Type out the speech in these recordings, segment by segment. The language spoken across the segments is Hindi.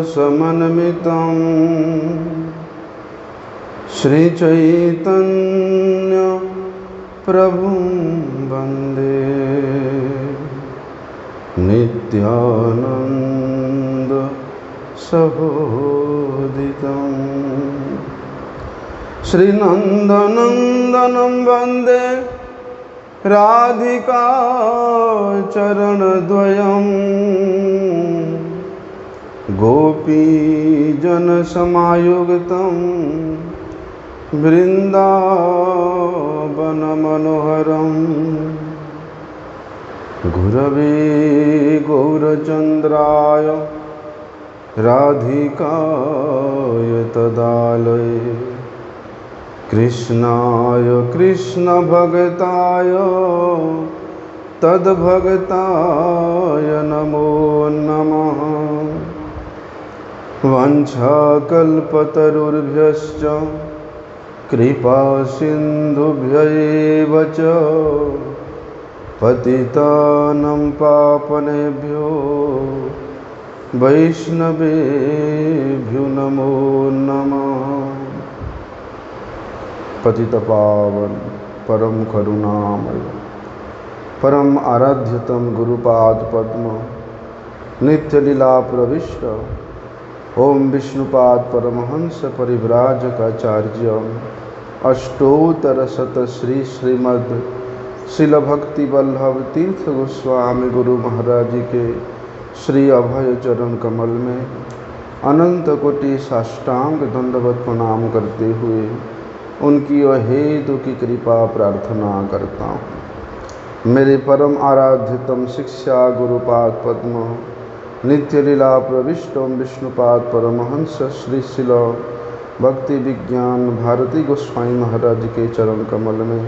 समन्वितं श्रीचैतन्य प्रभुं वन्दे नित्यानन्द सहोदितं श्रीनन्दनन्दनं वन्दे राधिका चरणद्वयम् गोपीजनसमायुक्तं वृन्दावनमनोहरं गुरवे गौरचन्द्राय राधिकाय तदालये कृष्णाय कृष्णभक्ताय तद्भक्ताय नमो नमः। वाञ्छाकल्पतरुभ्यश्च कृपासिन्धुभ्यैव च पतितानं पावनेभ्यो वैष्णवेभ्यो नमो नमः। पतितपावन परम करुणामय परम आराध्यतम गुरुपाद पद्म नित्यलीला प्रविष्ट ओम विष्णुपाद परमहंस परिव्राजकाचार्य अष्टोत्तर शत श्री श्रीमद् शिल भक्ति वल्लभ तीर्थ गोस्वामी गुरु महाराज जी के श्री अभय चरण कमल में अनंत कोटि साष्टांग दंडवत प्रणाम करते हुए उनकी अहेतु की कृपा प्रार्थना करता हूँ। मेरे परम आराध्यतम शिक्षा गुरुपाद पद्म नित्य लीला प्रविष्टोम विष्णुपाद परमहंस श्री शिल भक्ति विज्ञान भारती गोस्वामी महाराज के चरण कमल में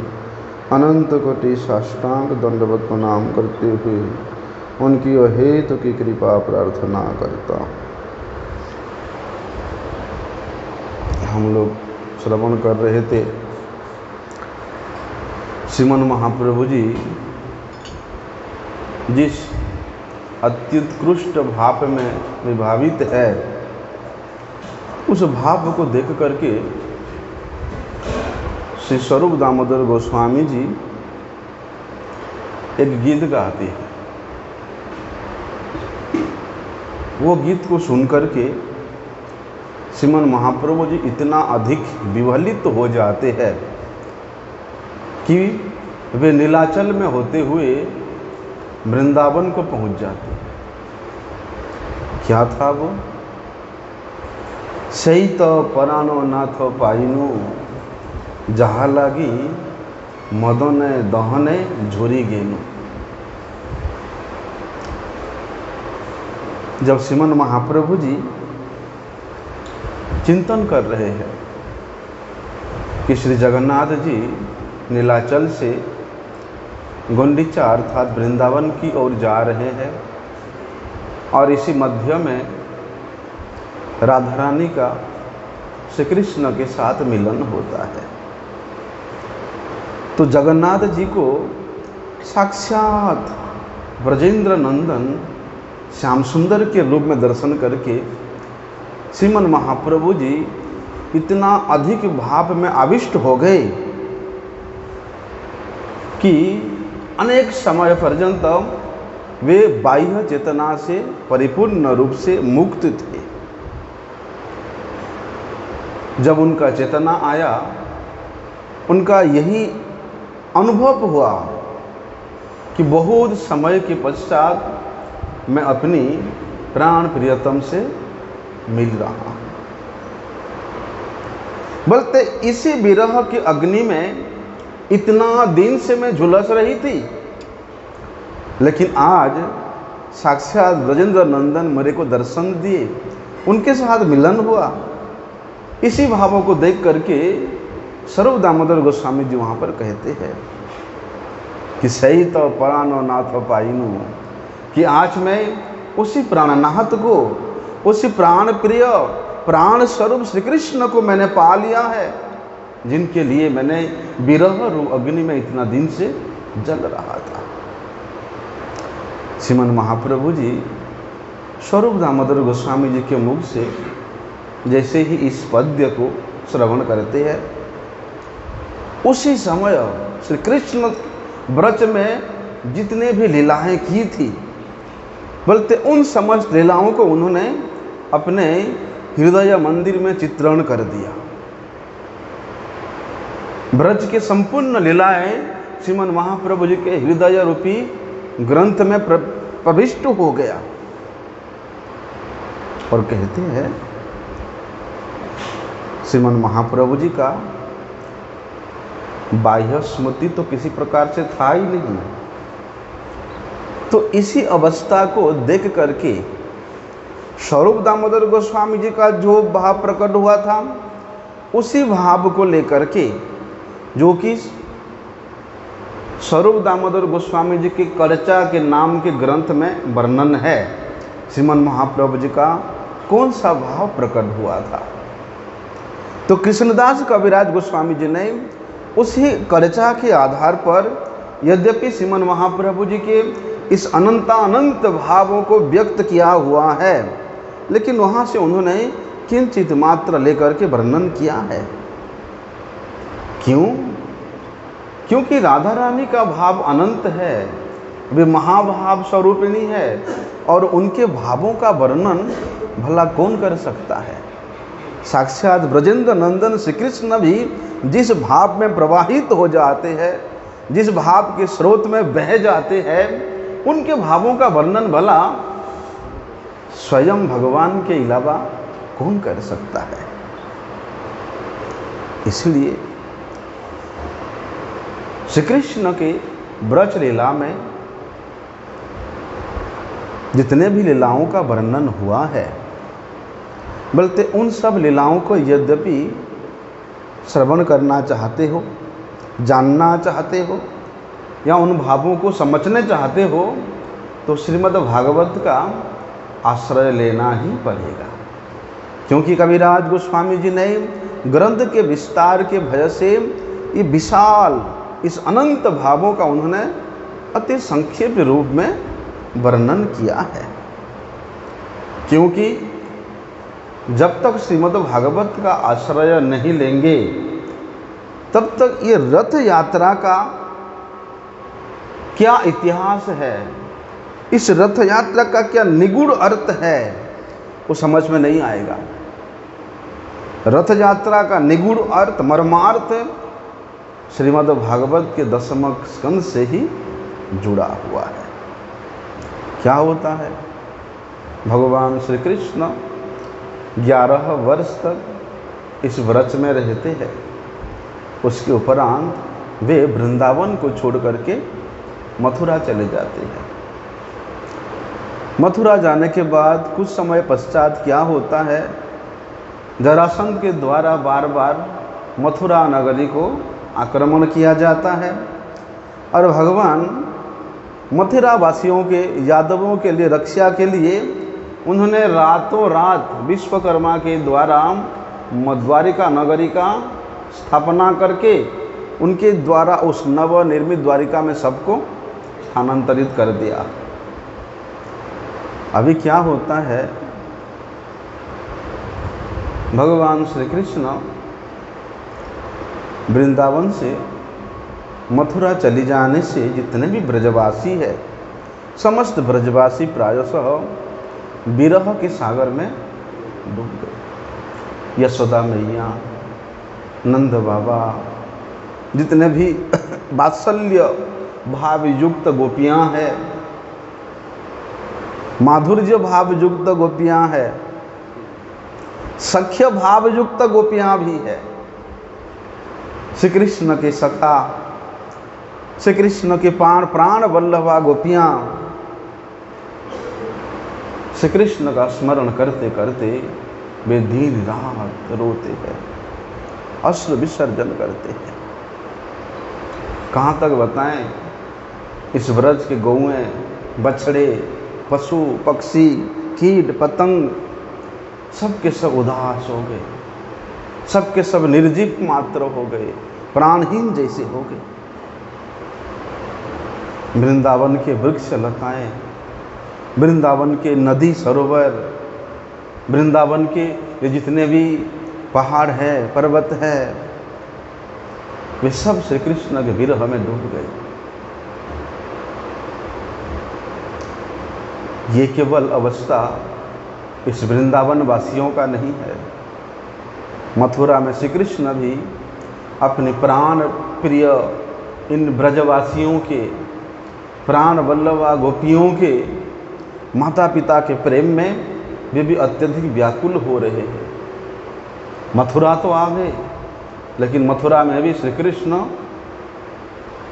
अनंत कोटि साष्टांग दंडवत प्रणाम करते हुए उनकी अहेतु की कृपा प्रार्थना करता हूँ। हम लोग श्रवण कर रहे थे श्रीमन महाप्रभु जी जिस अत्युत्कृष्ट भाव में विभावित है उस भाव को देख करके श्री स्वरूप दामोदर गोस्वामी जी एक गीत गाते हैं। वो गीत को सुन करके श्रीमन महाप्रभु जी इतना अधिक विवलित हो जाते हैं कि वे नीलाचल में होते हुए वृंदावन को पहुंच जाते हैं। क्या था वो? सही तो परानो नाथ पाइनु जहा लागी मदने दहने झोरी गेनु। जब श्रीमन महाप्रभु जी चिंतन कर रहे हैं कि श्री जगन्नाथ जी नीलाचल से गुंडीचा अर्थात वृंदावन की ओर जा रहे हैं और इसी मध्य में राधा रानी का श्री कृष्ण के साथ मिलन होता है, तो जगन्नाथ जी को साक्षात ब्रजेंद्र नंदन श्याम सुंदर के रूप में दर्शन करके श्रीमन महाप्रभु जी इतना अधिक भाव में आविष्ट हो गए कि अनेक समय पर्यंत वे बाह्य चेतना से परिपूर्ण रूप से मुक्त थे। जब उनका चेतना आया उनका यही अनुभव हुआ कि बहुत समय के पश्चात मैं अपनी प्राण प्रियतम से मिल रहा हूँ। बोलते इसी विरह की अग्नि में इतना दिन से मैं झुलस रही थी, लेकिन आज साक्षात ब्रजेंद्र नंदन मेरे को दर्शन दिए, उनके साथ मिलन हुआ। इसी भावों को देख करके स्वरूप दामोदर गोस्वामी जी वहाँ पर कहते हैं कि सही तो परानो नाथ पाइनु, कि आज मैं उसी प्राणनाथ को, उसी प्राण प्रिय प्राण स्वरूप श्री कृष्ण को मैंने पा लिया है, जिनके लिए मैंने विरह रूप अग्नि में इतना दिन से जल रहा था। श्रीमन महाप्रभु जी स्वरूप दामोदर गोस्वामी जी के मुख से जैसे ही इस पद्य को श्रवण करते हैं, उसी समय श्री कृष्ण ब्रज में जितने भी लीलाएं की थी, बोलते उन समस्त लीलाओं को उन्होंने अपने हृदय मंदिर में चित्रण कर दिया। ब्रज के संपूर्ण लीलाएं श्रीमन महाप्रभु जी के हृदय रूपी ग्रंथ में प्रविष्ट हो गया। और कहते हैं श्रीमन महाप्रभु जी का बाह्य स्मृति तो किसी प्रकार से था ही नहीं। तो इसी अवस्था को देख करके स्वरूप दामोदर गोस्वामी जी का जो भाव प्रकट हुआ था, उसी भाव को लेकर के, जो कि स्वरूप दामोदर गोस्वामी जी के कर्चा के नाम के ग्रंथ में वर्णन है, श्रीमन महाप्रभु जी का कौन सा भाव प्रकट हुआ था। तो कृष्णदास कविराज गोस्वामी जी ने उसी कर्चा के आधार पर, यद्यपि श्रीमन महाप्रभु जी के इस अनंत भावों को व्यक्त किया हुआ है, लेकिन वहाँ से उन्होंने किंचित मात्र लेकर के वर्णन किया है। क्यों? क्योंकि राधा रानी का भाव अनंत है, वे महाभाव स्वरूपिणी है, और उनके भावों का वर्णन भला कौन कर सकता है। साक्षात ब्रजेंद्र नंदन श्री कृष्ण भी जिस भाव में प्रवाहित हो जाते हैं, जिस भाव के स्रोत में बह जाते हैं, उनके भावों का वर्णन भला स्वयं भगवान के अलावा कौन कर सकता है। इसलिए श्री कृष्ण के ब्रज लीला में जितने भी लीलाओं का वर्णन हुआ है, बोलते उन सब लीलाओं को यद्यपि श्रवण करना चाहते हो, जानना चाहते हो, या उन भावों को समझने चाहते हो, तो श्रीमद् भागवत का आश्रय लेना ही पड़ेगा। क्योंकि कविराज गोस्वामी जी ने ग्रंथ के विस्तार के भय से ये विशाल, इस अनंत भावों का उन्होंने अति संक्षेप रूप में वर्णन किया है। क्योंकि जब तक श्रीमद् भागवत का आश्रय नहीं लेंगे, तब तक ये रथ यात्रा का क्या इतिहास है, इस रथ यात्रा का क्या निगूढ़ अर्थ है, वो समझ में नहीं आएगा। रथ यात्रा का निगूढ़ अर्थ, मर्मार्थ श्रीमद् भागवत के 10वें स्कंद से ही जुड़ा हुआ है। क्या होता है? भगवान श्री कृष्ण 11 वर्ष तक इस व्रज में रहते हैं। उसके उपरांत वे वृंदावन को छोड़ करके मथुरा चले जाते हैं। मथुरा जाने के बाद कुछ समय पश्चात क्या होता है, जरासंध के द्वारा बार बार मथुरा नगरी को आक्रमण किया जाता है, और भगवान मथुरा वासियों के, यादवों के लिए रक्षा के लिए उन्होंने रातों रात विश्वकर्मा के द्वारा द्वारिका नगरी का स्थापना करके उनके द्वारा उस नवनिर्मित द्वारिका में सबको स्थानांतरित कर दिया। अभी क्या होता है, भगवान श्री कृष्ण वृंदावन से मथुरा चली जाने से जितने भी ब्रजवासी है, समस्त ब्रजवासी प्रायशः विरह के सागर में डूब गए। यशोदा मैया, नंद बाबा, जितने भी वात्सल्य भाव युक्त गोपियाँ हैं, माधुर्य भाव युक्त गोपियाँ हैं, सख्य भाव युक्त गोपियाँ भी है। श्री कृष्ण के सखा, श्री कृष्ण के प्राण वल्लभा गोपियाँ श्री कृष्ण का स्मरण करते करते वे दिन रात रोते हैं, अश्रु विसर्जन करते हैं। कहाँ तक बताएं, इस व्रज के गौएं, बछड़े, पशु पक्षी, कीट पतंग सब के सब उदास हो गए, सब के सब निर्जीव मात्र हो गए, प्राणहीन जैसे हो गए। वृंदावन के वृक्ष लताएं वृंदावन के नदी सरोवर, वृंदावन के ये जितने भी पहाड़ है, पर्वत है, वे सब श्री कृष्ण के विरह में डूब गए। ये केवल अवस्था इस वृंदावन वासियों का नहीं है। मथुरा में श्री कृष्ण भी अपने प्राण प्रिय इन ब्रजवासियों के, प्राण वल्लभा गोपियों के माता पिता के प्रेम में वे भी अत्यधिक व्याकुल हो रहे हैं। मथुरा तो आ गए, लेकिन मथुरा में भी श्री कृष्ण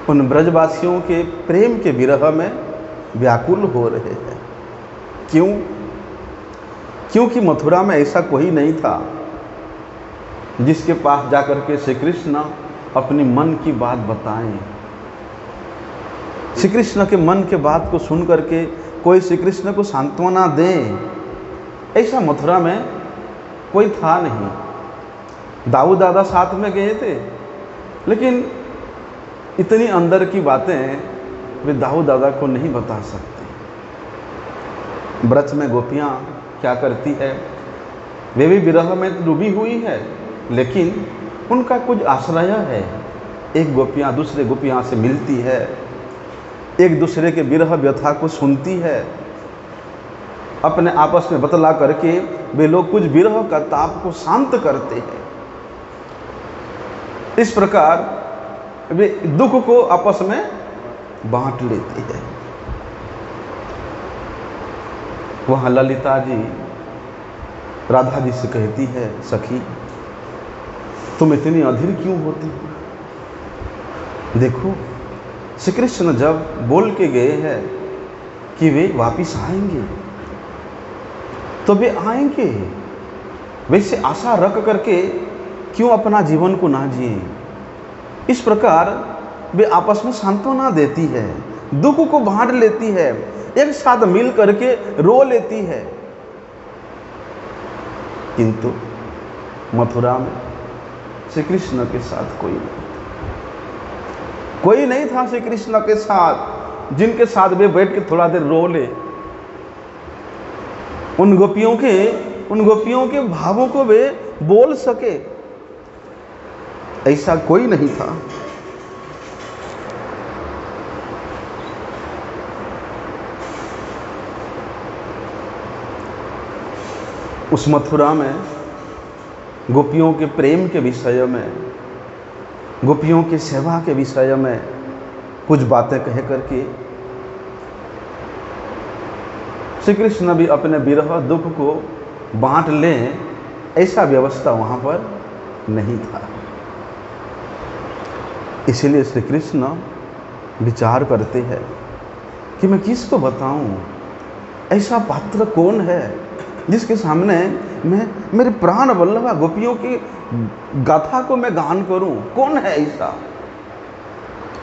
उन ब्रजवासियों के प्रेम के विरह में व्याकुल हो रहे हैं। क्यों? क्योंकि मथुरा में ऐसा कोई नहीं था जिसके पास जाकर के श्री कृष्ण अपनी मन की बात बताएं। श्री कृष्ण के मन के बात को सुन करके कोई श्री कृष्ण को सांत्वना दे, ऐसा मथुरा में कोई था नहीं। दाऊ दादा साथ में गए थे, लेकिन इतनी अंदर की बातें वे दाऊ दादा को नहीं बता सकते। ब्रज में गोपियाँ क्या करती है, वे भी विरह में डूबी हुई है, लेकिन उनका कुछ आश्रय है। एक गोपियाँ दूसरे गोपियाँ से मिलती है, एक दूसरे के विरह व्यथा को सुनती है, अपने आपस में बतला करके वे लोग कुछ विरह का ताप को शांत करते हैं। इस प्रकार वे दुख को आपस में बांट लेती है। वहाँ ललिता जी राधा जी से कहती है, सखी तुम इतनी अधीर क्यों होती हो? देखो श्री कृष्ण जब बोल के गए हैं कि वे वापिस आएंगे तो वे आएंगे, वैसे आशा रख करके क्यों अपना जीवन को ना जिए। इस प्रकार वे आपस में सांत्वना देती है, दुख को बांट लेती है, एक साथ मिल करके रो लेती है। किंतु मथुरा में श्री कृष्ण के साथ कोई नहीं था श्री कृष्ण के साथ जिनके साथ वे बैठ के थोड़ा देर रो ले, उन गोपियों के भावों को वे बोल सके, ऐसा कोई नहीं था। उस मथुरा में गोपियों के प्रेम के विषय में, गोपियों की सेवा के विषय में कुछ बातें कह करके श्री कृष्ण भी अपने विरह दुख को बांट लें, ऐसा व्यवस्था वहाँ पर नहीं था। इसीलिए श्री कृष्ण विचार करते हैं कि मैं किसको बताऊं, ऐसा पात्र कौन है जिसके सामने मैं मेरे प्राण वल्लभा गोपियों की गाथा को मैं गान करूं, कौन है ऐसा?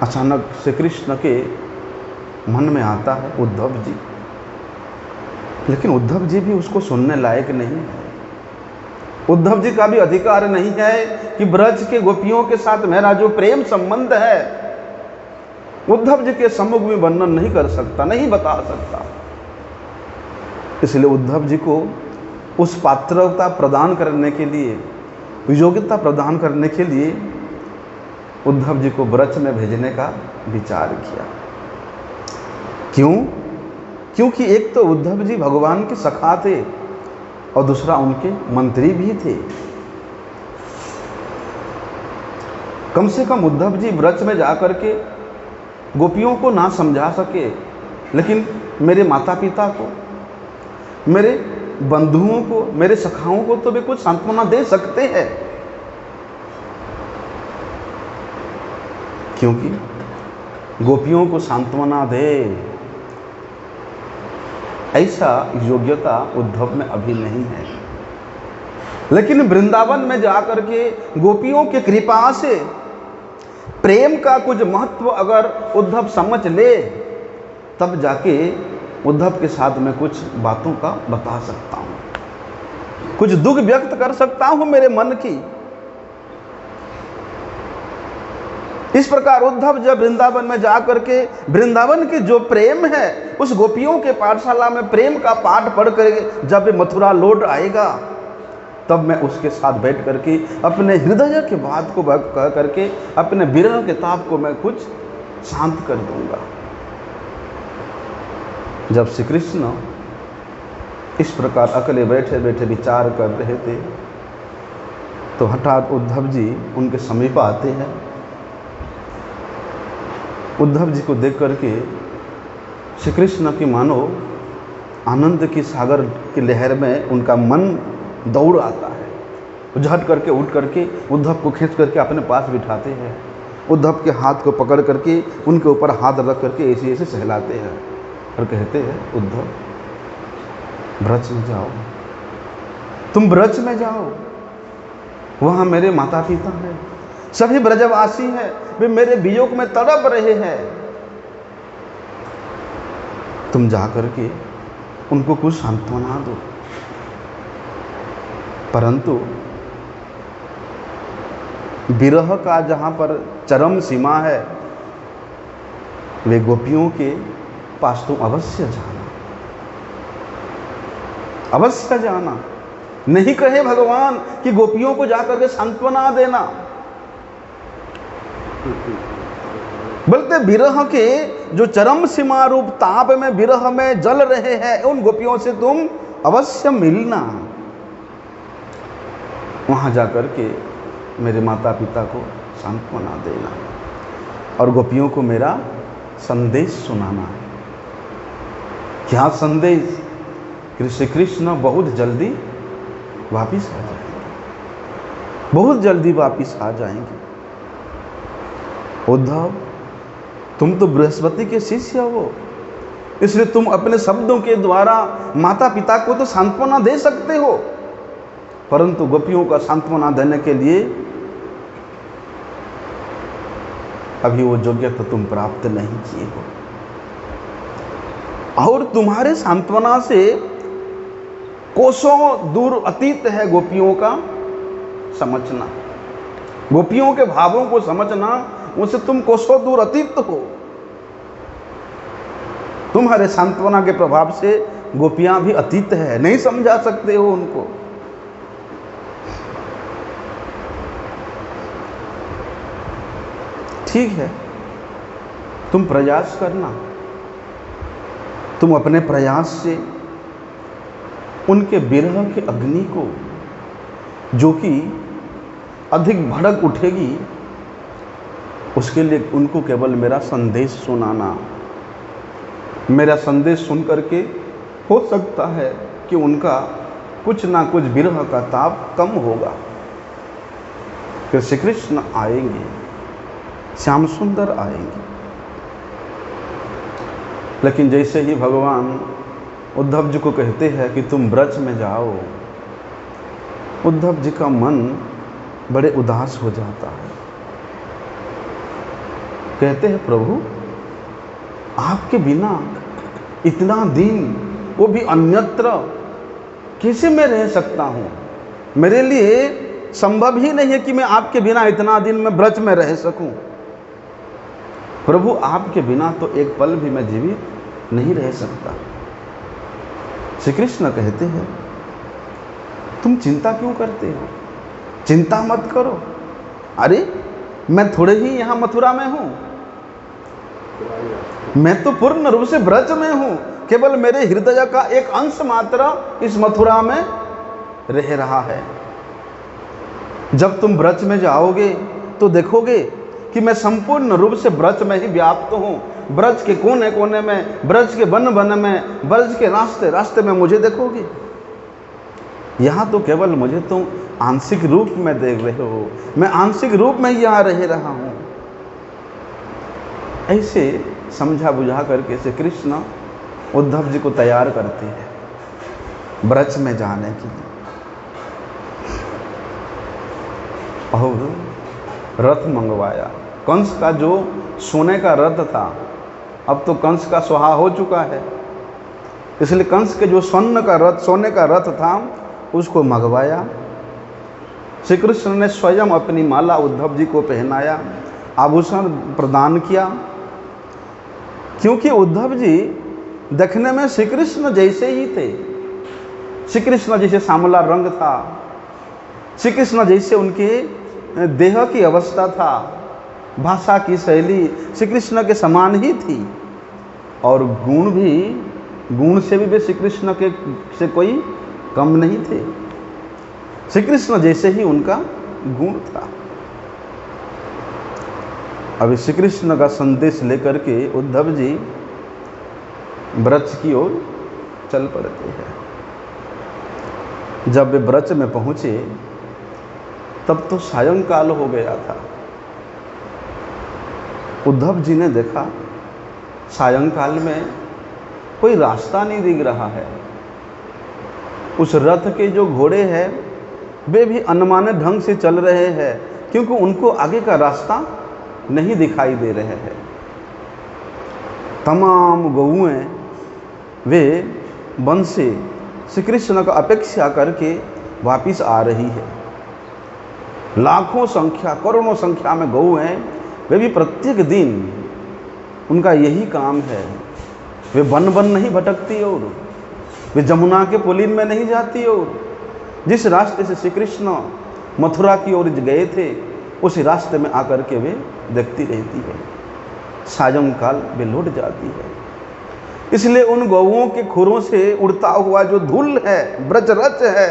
अचानक श्री कृष्ण के मन में आता है उद्धव जी, लेकिन उद्धव जी भी उसको सुनने लायक नहीं है। उद्धव जी का भी अधिकार नहीं है कि ब्रज के गोपियों के साथ मेरा जो प्रेम संबंध है उद्धव जी के सम्मुख में वर्णन नहीं कर सकता, नहीं बता सकता। इसलिए उद्धव जी को उस पात्रता प्रदान करने के लिए, योग्यता प्रदान करने के लिए उद्धव जी को ब्रज में भेजने का विचार किया। क्यों? क्योंकि एक तो उद्धव जी भगवान के सखा थे और दूसरा उनके मंत्री भी थे। कम से कम उद्धव जी ब्रज में जाकर के गोपियों को ना समझा सके, लेकिन मेरे माता पिता को, मेरे बंधुओं को, मेरे सखाओं को तो वे कुछ सांत्वना दे सकते हैं। क्योंकि गोपियों को सांत्वना दे ऐसा योग्यता उद्धव में अभी नहीं है। लेकिन वृंदावन में जाकर के गोपियों की कृपा से प्रेम का कुछ महत्व अगर उद्धव समझ ले, तब जाके उद्धव के साथ मैं कुछ बातों का बता सकता हूँ, कुछ दुख व्यक्त कर सकता हूँ मेरे मन की। इस प्रकार उद्धव जब वृंदावन में जा करके वृंदावन के जो प्रेम है उस गोपियों के पाठशाला में प्रेम का पाठ पढ़ कर जब मथुरा लौट आएगा, तब मैं उसके साथ बैठ करके अपने हृदय के बात को कह करके अपने विरह के ताप को मैं कुछ शांत कर दूंगा। जब श्री कृष्ण इस प्रकार अकेले बैठे बैठे विचार कर रहे थे, तो हठात उद्धव जी उनके समीप आते हैं। उद्धव जी को देख करके श्री कृष्ण की मानो आनंद की सागर की लहर में उनका मन दौड़ आता है। झट करके उठ करके उद्धव को खींच करके अपने पास बिठाते हैं। उद्धव के हाथ को पकड़ करके उनके ऊपर हाथ रख करके ऐसे ऐसे सहलाते हैं और कहते हैं, उद्धव ब्रज में जाओ, तुम ब्रज में जाओ, वहाँ मेरे माता पिता हैं, सभी ब्रजवासी हैं, वे मेरे वियोग में तड़प रहे हैं। तुम जा करके उनको कुछ सांत्वना दो। परंतु विरह का जहाँ पर चरम सीमा है, वे गोपियों के पास तुम अवश्य जाना, अवश्य जाना। नहीं कहे भगवान कि गोपियों को जाकर के सांत्वना देना, बोलते विरह के जो चरम सीमा रूप ताप में विरह में जल रहे हैं, उन गोपियों से तुम अवश्य मिलना। वहां जाकर के मेरे माता पिता को सांत्वना देना और गोपियों को मेरा संदेश सुनाना है। क्या संदेश? कि श्री कृष्ण बहुत जल्दी वापिस आ जाएंगे, बहुत जल्दी वापिस आ जाएंगे। उद्धव, तुम तो बृहस्पति के शिष्य हो, इसलिए तुम अपने शब्दों के द्वारा माता पिता को तो सांत्वना दे सकते हो, परंतु गोपियों का सांत्वना देने के लिए अभी वो योग्यता तुम प्राप्त नहीं किए हो। और तुम्हारे सांत्वना से कोसों दूर अतीत है गोपियों का समझना, गोपियों के भावों को समझना, उनसे तुम कोसों दूर अतीत हो। तुम्हारे सांत्वना के प्रभाव से गोपियां भी अतीत है, नहीं समझा सकते हो उनको। ठीक है, तुम प्रयास करना, तुम अपने प्रयास से उनके विरह के अग्नि को, जो कि अधिक भड़क उठेगी, उसके लिए उनको केवल मेरा संदेश सुनाना। मेरा संदेश सुन करके हो सकता है कि उनका कुछ ना कुछ विरह का ताप कम होगा। फिर श्री कृष्ण आएंगे, श्याम सुंदर आएंगे। लेकिन जैसे ही भगवान उद्धव जी को कहते हैं कि तुम ब्रज में जाओ, उद्धव जी का मन बड़े उदास हो जाता है। कहते हैं, प्रभु आपके बिना इतना दिन, वो भी अन्यत्र, कैसे मैं रह सकता हूँ? मेरे लिए संभव ही नहीं है कि मैं आपके बिना इतना दिन में ब्रज में रह सकूं। प्रभु आपके बिना तो एक पल भी मैं जीवित नहीं रह सकता। श्री कृष्ण कहते हैं, तुम चिंता क्यों करते हो? चिंता मत करो। अरे मैं थोड़े ही यहाँ मथुरा में हूँ, मैं तो पूर्ण रूप से ब्रज में हूँ। केवल मेरे हृदय का एक अंश मात्र इस मथुरा में रह रहा है। जब तुम ब्रज में जाओगे तो देखोगे कि मैं संपूर्ण रूप से ब्रज में ही व्याप्त हूँ। ब्रज के कोने कोने में, ब्रज के वन वन में, ब्रज के रास्ते रास्ते में मुझे देखोगे। यहाँ तो केवल मुझे तुम आंशिक रूप में देख रहे हो, मैं आंशिक रूप में यहाँ रह रहा हूँ। ऐसे समझा बुझा करके श्री कृष्ण उद्धव जी को तैयार करते हैं ब्रज में जाने के लिए। और रथ मंगवाया। कंस का जो सोने का रथ था, अब तो कंस का सुहा हो चुका है, इसलिए कंस के जो सोने का रथ था उसको मंगवाया। श्री कृष्ण ने स्वयं अपनी माला उद्धव जी को पहनाया आभूषण प्रदान किया, क्योंकि उद्धव जी देखने में श्री कृष्ण जैसे ही थे। श्री कृष्ण जैसे सांवला रंग था, श्री कृष्ण जैसे उनके देह की अवस्था था, भाषा की शैली श्री कृष्ण के समान ही थी, और गुण से भी वे श्री कृष्ण के से कोई कम नहीं थे। श्री कृष्ण जैसे ही उनका गुण था। अभी श्री कृष्ण का संदेश लेकर के उद्धव जी ब्रज की ओर चल पड़ते हैं। जब वे ब्रज में पहुंचे तब तो सायंकाल हो गया था। उद्धव जी ने देखा सायंकाल में कोई रास्ता नहीं दिख रहा है। उस रथ के जो घोड़े हैं वे भी अनमाने ढंग से चल रहे हैं, क्योंकि उनको आगे का रास्ता नहीं दिखाई दे रहे हैं। तमाम गौएं वे वन से श्री कृष्ण का अपेक्षा करके वापिस आ रही है। लाखों संख्या, करोड़ों संख्या में गौ हैं, वे भी प्रत्येक दिन उनका यही काम है। वे वन वन नहीं भटकती और वे जमुना के पुलिन में नहीं जाती, और जिस रास्ते से श्री कृष्ण मथुरा की ओर गए थे उस रास्ते में आकर के वे देखती रहती है। सायंकाल वे लौट जाती है। इसलिए उन गौओं के खुरों से उड़ता हुआ जो धूल है, ब्रजरथ है,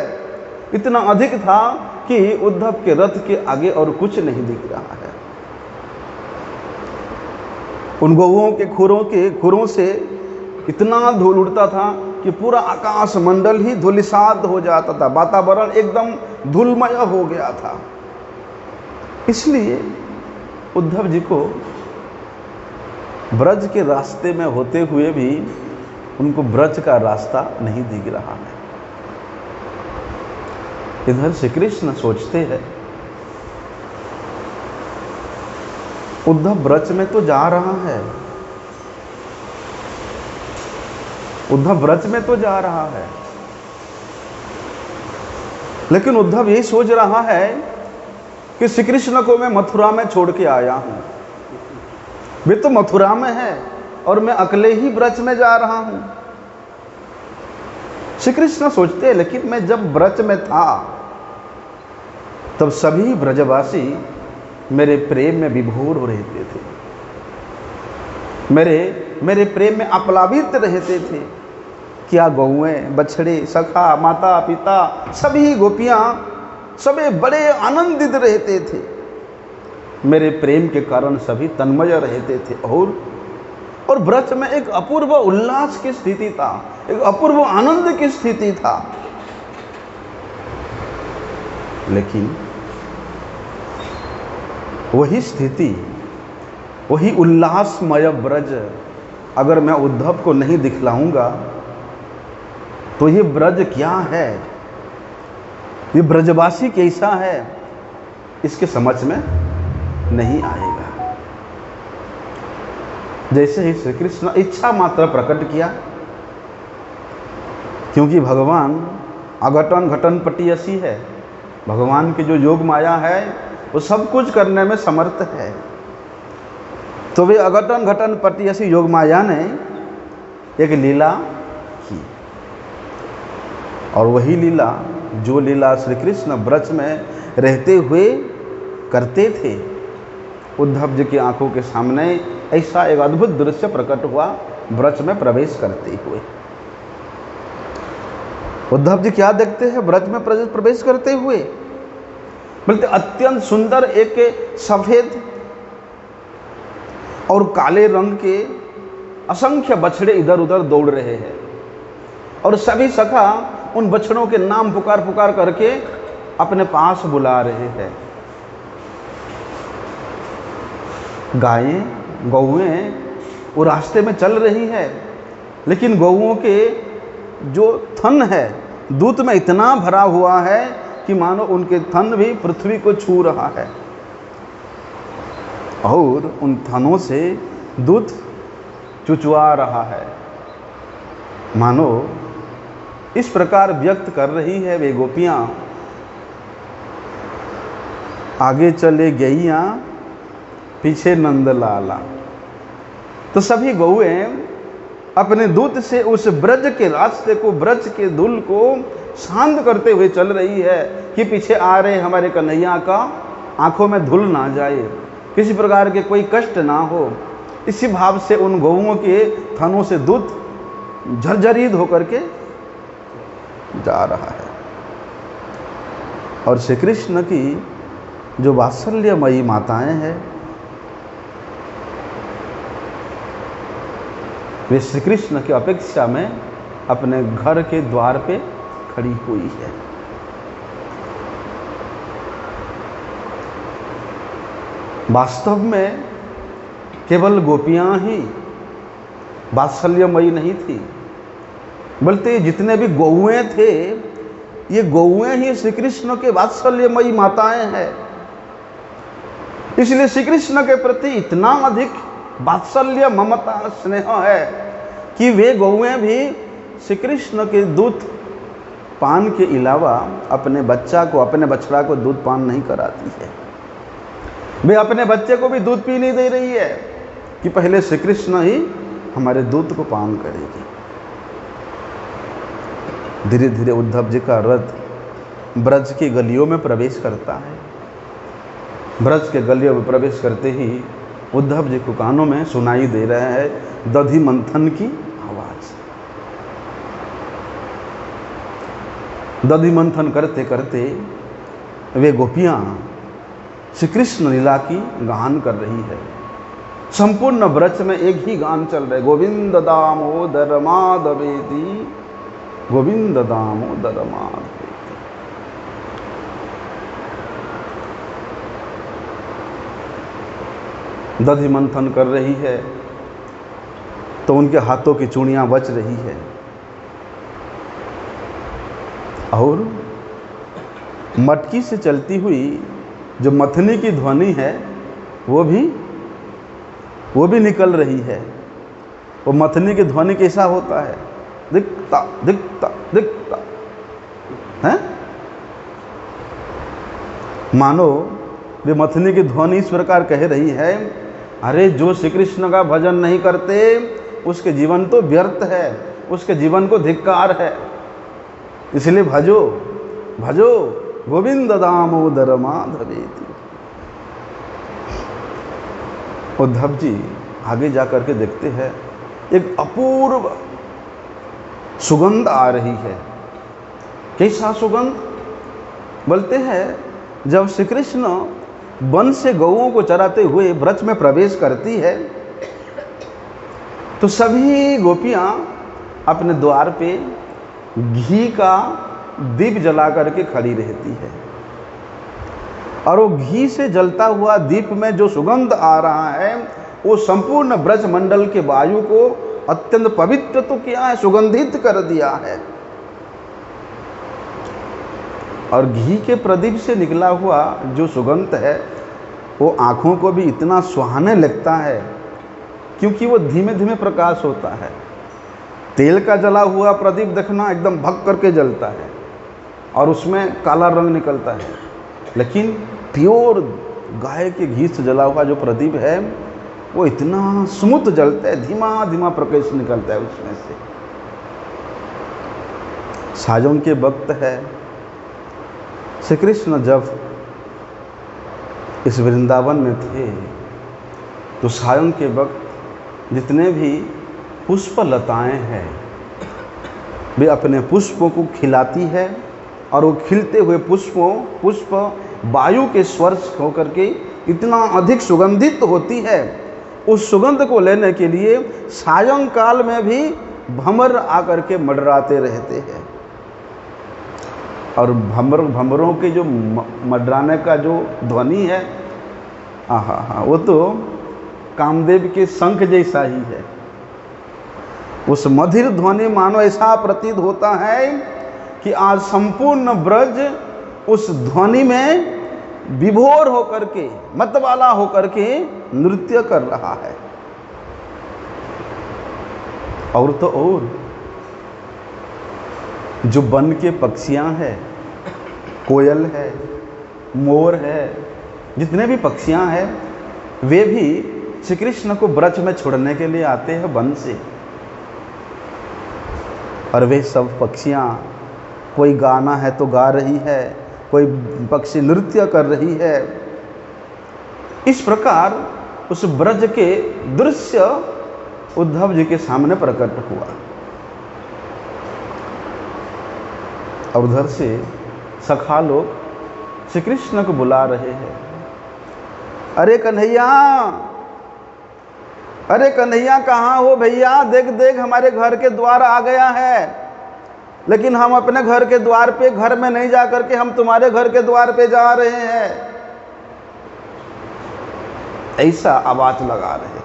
इतना अधिक था कि उद्धव के रथ के आगे और कुछ नहीं दिख रहा है। उन गौओं के खुरों से इतना धूल उड़ता था कि पूरा आकाश मंडल ही धूलिसात हो जाता था, वातावरण एकदम धूलमय हो गया था। इसलिए उद्धव जी को ब्रज के रास्ते में होते हुए भी उनको ब्रज का रास्ता नहीं दिख रहा है। इधर श्री कृष्ण सोचते हैं उद्धव ब्रज में तो जा रहा है, उद्धव ब्रज में तो जा रहा है, लेकिन उद्धव यही सोच रहा है कि श्री कृष्ण को मैं मथुरा में छोड़ के आया हूं। वे तो मथुरा में है और मैं अकेले ही ब्रज में जा रहा हूं। श्री कृष्ण सोचते हैं, लेकिन मैं जब ब्रज में था तब सभी ब्रजवासी मेरे प्रेम में विभोर हो रहते थे, मेरे प्रेम में आप्लावित रहते थे। क्या गौएं, बछड़े, सखा, माता पिता, सभी गोपियां सभी बड़े आनंदित रहते थे। मेरे प्रेम के कारण सभी तन्मय रहते थे, और ब्रज में एक अपूर्व उल्लास की स्थिति था, एक अपूर्व आनंद की स्थिति था। लेकिन वही स्थिति, वही उल्लासमय ब्रज अगर मैं उद्धव को नहीं दिखलाऊंगा तो ये ब्रज क्या है, ये ब्रजवासी कैसा है, इसके समझ में नहीं आएगा। जैसे ही श्री कृष्ण इच्छा मात्र प्रकट किया, क्योंकि भगवान अघटन घटन पटियसी है, भगवान की जो योग माया है वो सब कुछ करने में समर्थ है। तो वे अघटन घटन पटियसी योग माया ने एक लीला की, और वही लीला जो लीला श्री कृष्ण ब्रज में रहते हुए करते थे, उद्धव जी की आंखों के सामने ऐसा एक अद्भुत दृश्य प्रकट हुआ ब्रज में प्रवेश करते हुए। उद्धव जी क्या देखते हैं ब्रज में प्रवेश करते हुए? बोलते अत्यंत सुंदर एक सफेद और काले रंग के असंख्य बछड़े इधर उधर दौड़ रहे हैं, और सभी सखा उन बछड़ों के नाम पुकार पुकार करके अपने पास बुला रहे हैं। गायें, गौएं वो रास्ते में चल रही है, लेकिन गौओं के जो थन है दूध में इतना भरा हुआ है कि मानो उनके थन भी पृथ्वी को छू रहा है, और उन थनों से दूध चुचवा रहा है। मानो इस प्रकार व्यक्त कर रही है वे गोपियां, आगे चले गईयां पीछे नंद लाला। तो सभी गौएं अपने दूत से उस ब्रज के रास्ते को, ब्रज के दुल को शांत करते हुए चल रही है कि पीछे आ रहे हमारे कन्हैया का आंखों में धूल ना जाए, किसी प्रकार के कोई कष्ट ना हो। इसी भाव से उन गौओं के थनों से दूत झरझरीद होकर के जा रहा है। और श्री कृष्ण की जो वात्सल्यमयी माताएं हैं, वे श्री कृष्ण की अपेक्षा में अपने घर के द्वार पे खड़ी हुई है। वास्तव में केवल गोपियां ही वात्सल्यमयी नहीं थी, बल्कि जितने भी गौएं थे, ये गौएं ही श्री कृष्ण के वात्सल्यमयी माताएं हैं। इसलिए श्री कृष्ण के प्रति इतना अधिक वात्सल्य, ममता, स्नेह है कि वे गौएं भी श्री कृष्ण के दूध पान के अलावा अपने बच्चा को, अपने बछड़ा को दूध पान नहीं कराती है। वे अपने बच्चे को भी दूध पी नहीं दे रही है कि पहले श्री कृष्ण ही हमारे दूध को पान करेगी। धीरे धीरे उद्धव जी का रथ ब्रज की गलियों में प्रवेश करता है। ब्रज के गलियों में प्रवेश करते ही उद्धव जी को कानों में सुनाई दे रहा है दधि मंथन की आवाज। दधि मंथन करते करते वे गोपियां श्री कृष्ण लीला की गान कर रही है। संपूर्ण ब्रज में एक ही गान चल रहा है, गोविंद दामोदर माधवेति, गोविंद दामोदर माधवेति। दधि मंथन कर रही है तो उनके हाथों की चूड़ियां बच रही है और मटकी से चलती हुई जो मथनी की ध्वनि है वो भी निकल रही है। वो मथनी की ध्वनि कैसा होता है, दिखता दिखता दिखता है, मानो वे मथनी की ध्वनि इस प्रकार कह रही है, अरे जो श्री कृष्ण का भजन नहीं करते उसके जीवन तो व्यर्थ है, उसके जीवन को धिक्कार है। इसलिए भजो भजो गोविंद दामोदर माधवेति। उद्धव जी आगे जाकर के देखते हैं एक अपूर्व सुगंध आ रही है। कैसा सुगंध? बोलते हैं जब श्री कृष्ण वन से गौओं को चराते हुए ब्रज में प्रवेश करती है तो सभी गोपियां अपने द्वार पे घी का दीप जला करके खड़ी रहती है और वो घी से जलता हुआ दीप में जो सुगंध आ रहा है वो संपूर्ण ब्रज मंडल के वायु को अत्यंत पवित्र तो किया है, सुगंधित कर दिया है। और घी के प्रदीप से निकला हुआ जो सुगंध है वो आँखों को भी इतना सुहाने लगता है क्योंकि वो धीमे धीमे प्रकाश होता है। तेल का जला हुआ प्रदीप देखना एकदम भग करके जलता है और उसमें काला रंग निकलता है, लेकिन प्योर गाय के घी से जला हुआ जो प्रदीप है वो इतना स्मूथ जलता है, धीमा धीमा प्रकाश निकलता है उसमें से। साजों के वक्त है, श्री कृष्ण जब इस वृंदावन में थे तो सायं के वक्त जितने भी पुष्प लताएं हैं वे अपने पुष्पों को खिलाती है और वो खिलते हुए पुष्प वायु के स्पर्श होकर के इतना अधिक सुगंधित होती है। उस सुगंध को लेने के लिए सायंकाल में भी भंवर आकर के मंडराते रहते हैं और भंवरों के जो मंडराने का जो ध्वनि है, हाँ, वो तो कामदेव के शंख जैसा ही है। उस मधुर ध्वनि मानो ऐसा प्रतीत होता है कि आज संपूर्ण ब्रज उस ध्वनि में विभोर होकर के, मतवाला होकर के नृत्य कर रहा है। और तो और जो वन के पक्षियां हैं, कोयल है, मोर है, जितने भी पक्षियां हैं वे भी श्री कृष्ण को ब्रज में छोड़ने के लिए आते हैं वन से। और वे सब पक्षियाँ, कोई गाना है तो गा रही है, कोई पक्षी नृत्य कर रही है। इस प्रकार उस ब्रज के दृश्य उद्धव जी के सामने प्रकट हुआ। और उधर से सखा लोग श्री कृष्ण को बुला रहे हैं, अरे कन्हैया, अरे कन्हैया कहाँ हो भैया, देख देख हमारे घर के द्वार आ गया है, लेकिन हम अपने घर के द्वार पे, घर में नहीं जा करके हम तुम्हारे घर के द्वार पे जा रहे हैं। ऐसा आवाज लगा रहे हैं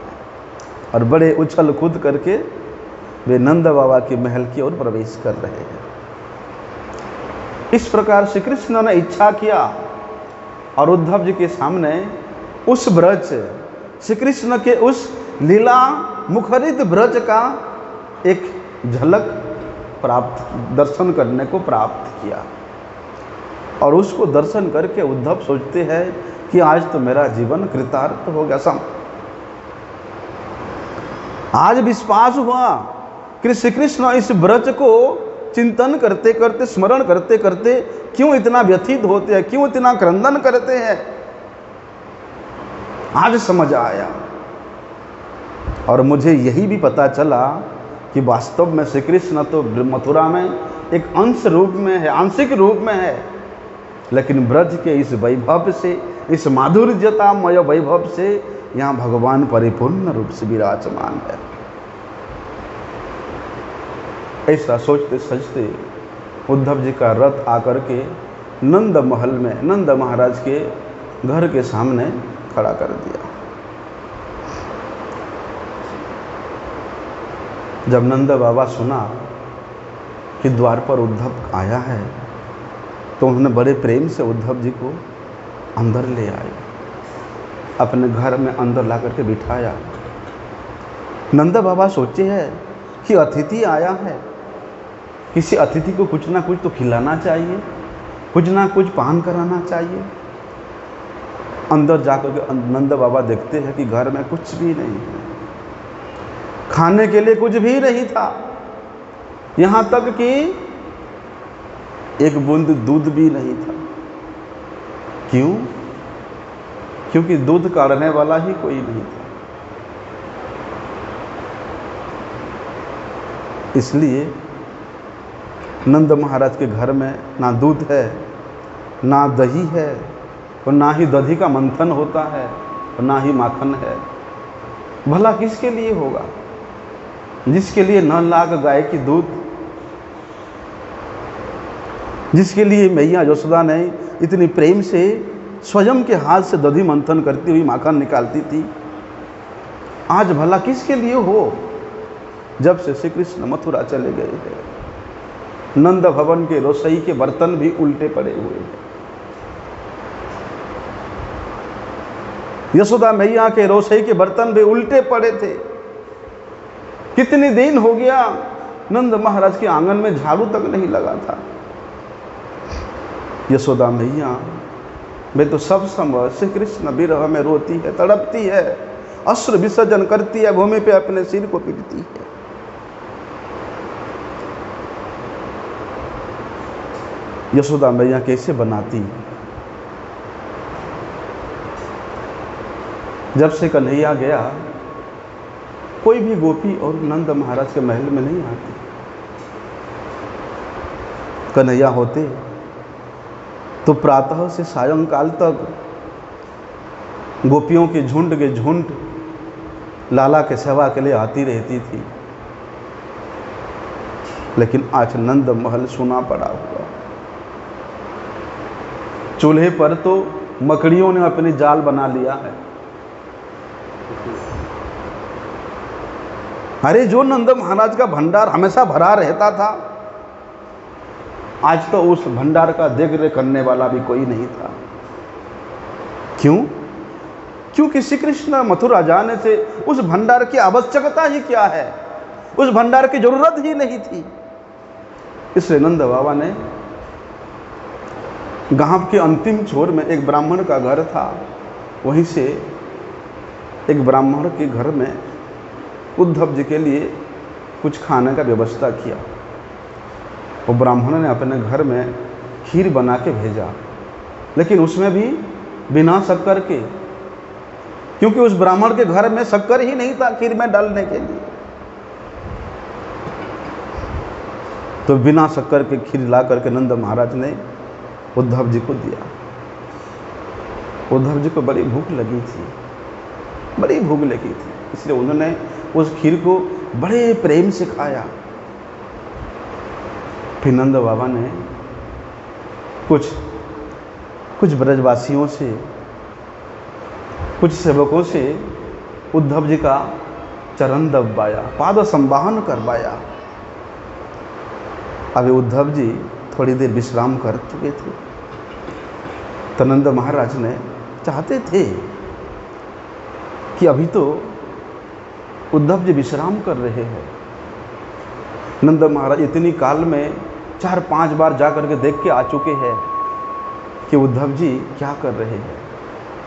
और बड़े उछल कूद करके वे नंद बाबा के महल की ओर प्रवेश कर रहे हैं। इस प्रकार श्री कृष्ण ने इच्छा किया और उद्धव जी के सामने उस ब्रज, श्री कृष्ण के उस लीला मुखरित ब्रज का एक झलक प्राप्त, दर्शन करने को प्राप्त किया। और उसको दर्शन करके उद्धव सोचते हैं कि आज तो मेरा जीवन कृतार्थ हो गया। आज विश्वास हुआ कि श्री कृष्ण इस ब्रज को चिंतन करते करते, स्मरण करते करते क्यों इतना व्यथित होते हैं, क्यों इतना क्रंदन करते हैं, आज समझ आया। और मुझे यही भी पता चला कि वास्तव में श्री कृष्ण तो मथुरा में एक अंश रूप में है, आंशिक रूप में है, लेकिन ब्रज के इस वैभव से, इस माधुर्यतामय वैभव से यहाँ भगवान परिपूर्ण रूप से विराजमान है। ऐसा सोचते सोचते उद्धव जी का रथ आकर के नंद महल में, नंद महाराज के घर के सामने खड़ा कर दिया। जब नंद बाबा सुना कि द्वार पर उद्धव आया है, तो उन्होंने बड़े प्रेम से उद्धव जी को अंदर ले आए, अपने घर में अंदर ला करके बिठाया। नंद बाबा सोचे हैं कि अतिथि आया है, किसी अतिथि को कुछ ना कुछ तो खिलाना चाहिए, कुछ ना कुछ पान कराना चाहिए। अंदर जाकर के नंद बाबा देखते हैं कि घर में कुछ भी नहीं है, खाने के लिए कुछ भी नहीं था, यहाँ तक कि एक बूंद दूध भी नहीं था। क्यों? क्योंकि दूध काढ़ने वाला ही कोई नहीं था। इसलिए नंद महाराज के घर में ना दूध है, ना दही है, और ना ही दही का मंथन होता है, और ना ही माखन है। भला किसके लिए होगा? जिसके लिए 9 लाख गाय की दूध, जिसके लिए मैया यशोदा ने इतनी प्रेम से स्वयं के हाथ से दधी मंथन करती हुई माखन निकालती थी, आज भला किसके लिए हो? जब से श्री कृष्ण मथुरा चले गए हैं, नंद भवन के रसोई के बर्तन भी उल्टे पड़े हुए हैं। यशोदा मैया के रसोई के बर्तन भी उल्टे पड़े थे। कितने दिन हो गया नंद महाराज के आंगन में झाड़ू तक नहीं लगा था। यशोदा मैया वे तो सब समय श्री कृष्ण विरह में रोती है, तड़पती है, अश्रु विसर्जन करती है, भूमि पे अपने सिर को पीटती है। यशोदा मैया कैसे बनाती? जब से कन्हैया गया, कोई भी गोपी और नंद महाराज के महल में नहीं आती। कन्हैया होते तो प्रातः से सायंकाल तक गोपियों के झुंड लाला के सेवा के लिए आती रहती थी। लेकिन आज नंद महल सुना पड़ा हुआ। चूल्हे पर तो मकड़ियों ने अपनी जाल बना लिया है। अरे जो नंद महाराज का भंडार हमेशा भरा रहता था, आज तो उस भंडार का देखरेख करने वाला भी कोई नहीं था। क्यों? क्योंकि श्री कृष्ण मथुरा जाने से उस भंडार की आवश्यकता ही क्या है, उस भंडार की जरूरत ही नहीं थी। इसलिए नंद बाबा ने गांव के अंतिम छोर में एक ब्राह्मण का घर था, वहीं से एक ब्राह्मण के घर में उद्धव जी के लिए कुछ खाने का व्यवस्था किया। वो ब्राह्मण ने अपने घर में खीर बना के भेजा, लेकिन उसमें भी बिना शक्कर के, क्योंकि उस ब्राह्मण के घर में शक्कर ही नहीं था खीर में डालने के लिए। तो बिना शक्कर के खीर ला करके नंद महाराज ने उद्धव जी को दिया। उद्धव जी को बड़ी भूख लगी थी, बड़ी भूख लगी थी, इसलिए उन्होंने उस खीर को बड़े प्रेम से खाया। फिर नंद बाबा ने कुछ ब्रजवासियों से, कुछ सेवकों से उद्धव जी का चरण दबाया, पाद संवाहन करवाया। अभी उद्धव जी थोड़ी देर विश्राम कर चुके थे, तो नंद महाराज ने चाहते थे कि अभी तो उद्धव जी विश्राम कर रहे हैं। नंद महाराज इतनी काल में 4-5 बार जा करके देख के आ चुके हैं कि उद्धव जी क्या कर रहे हैं।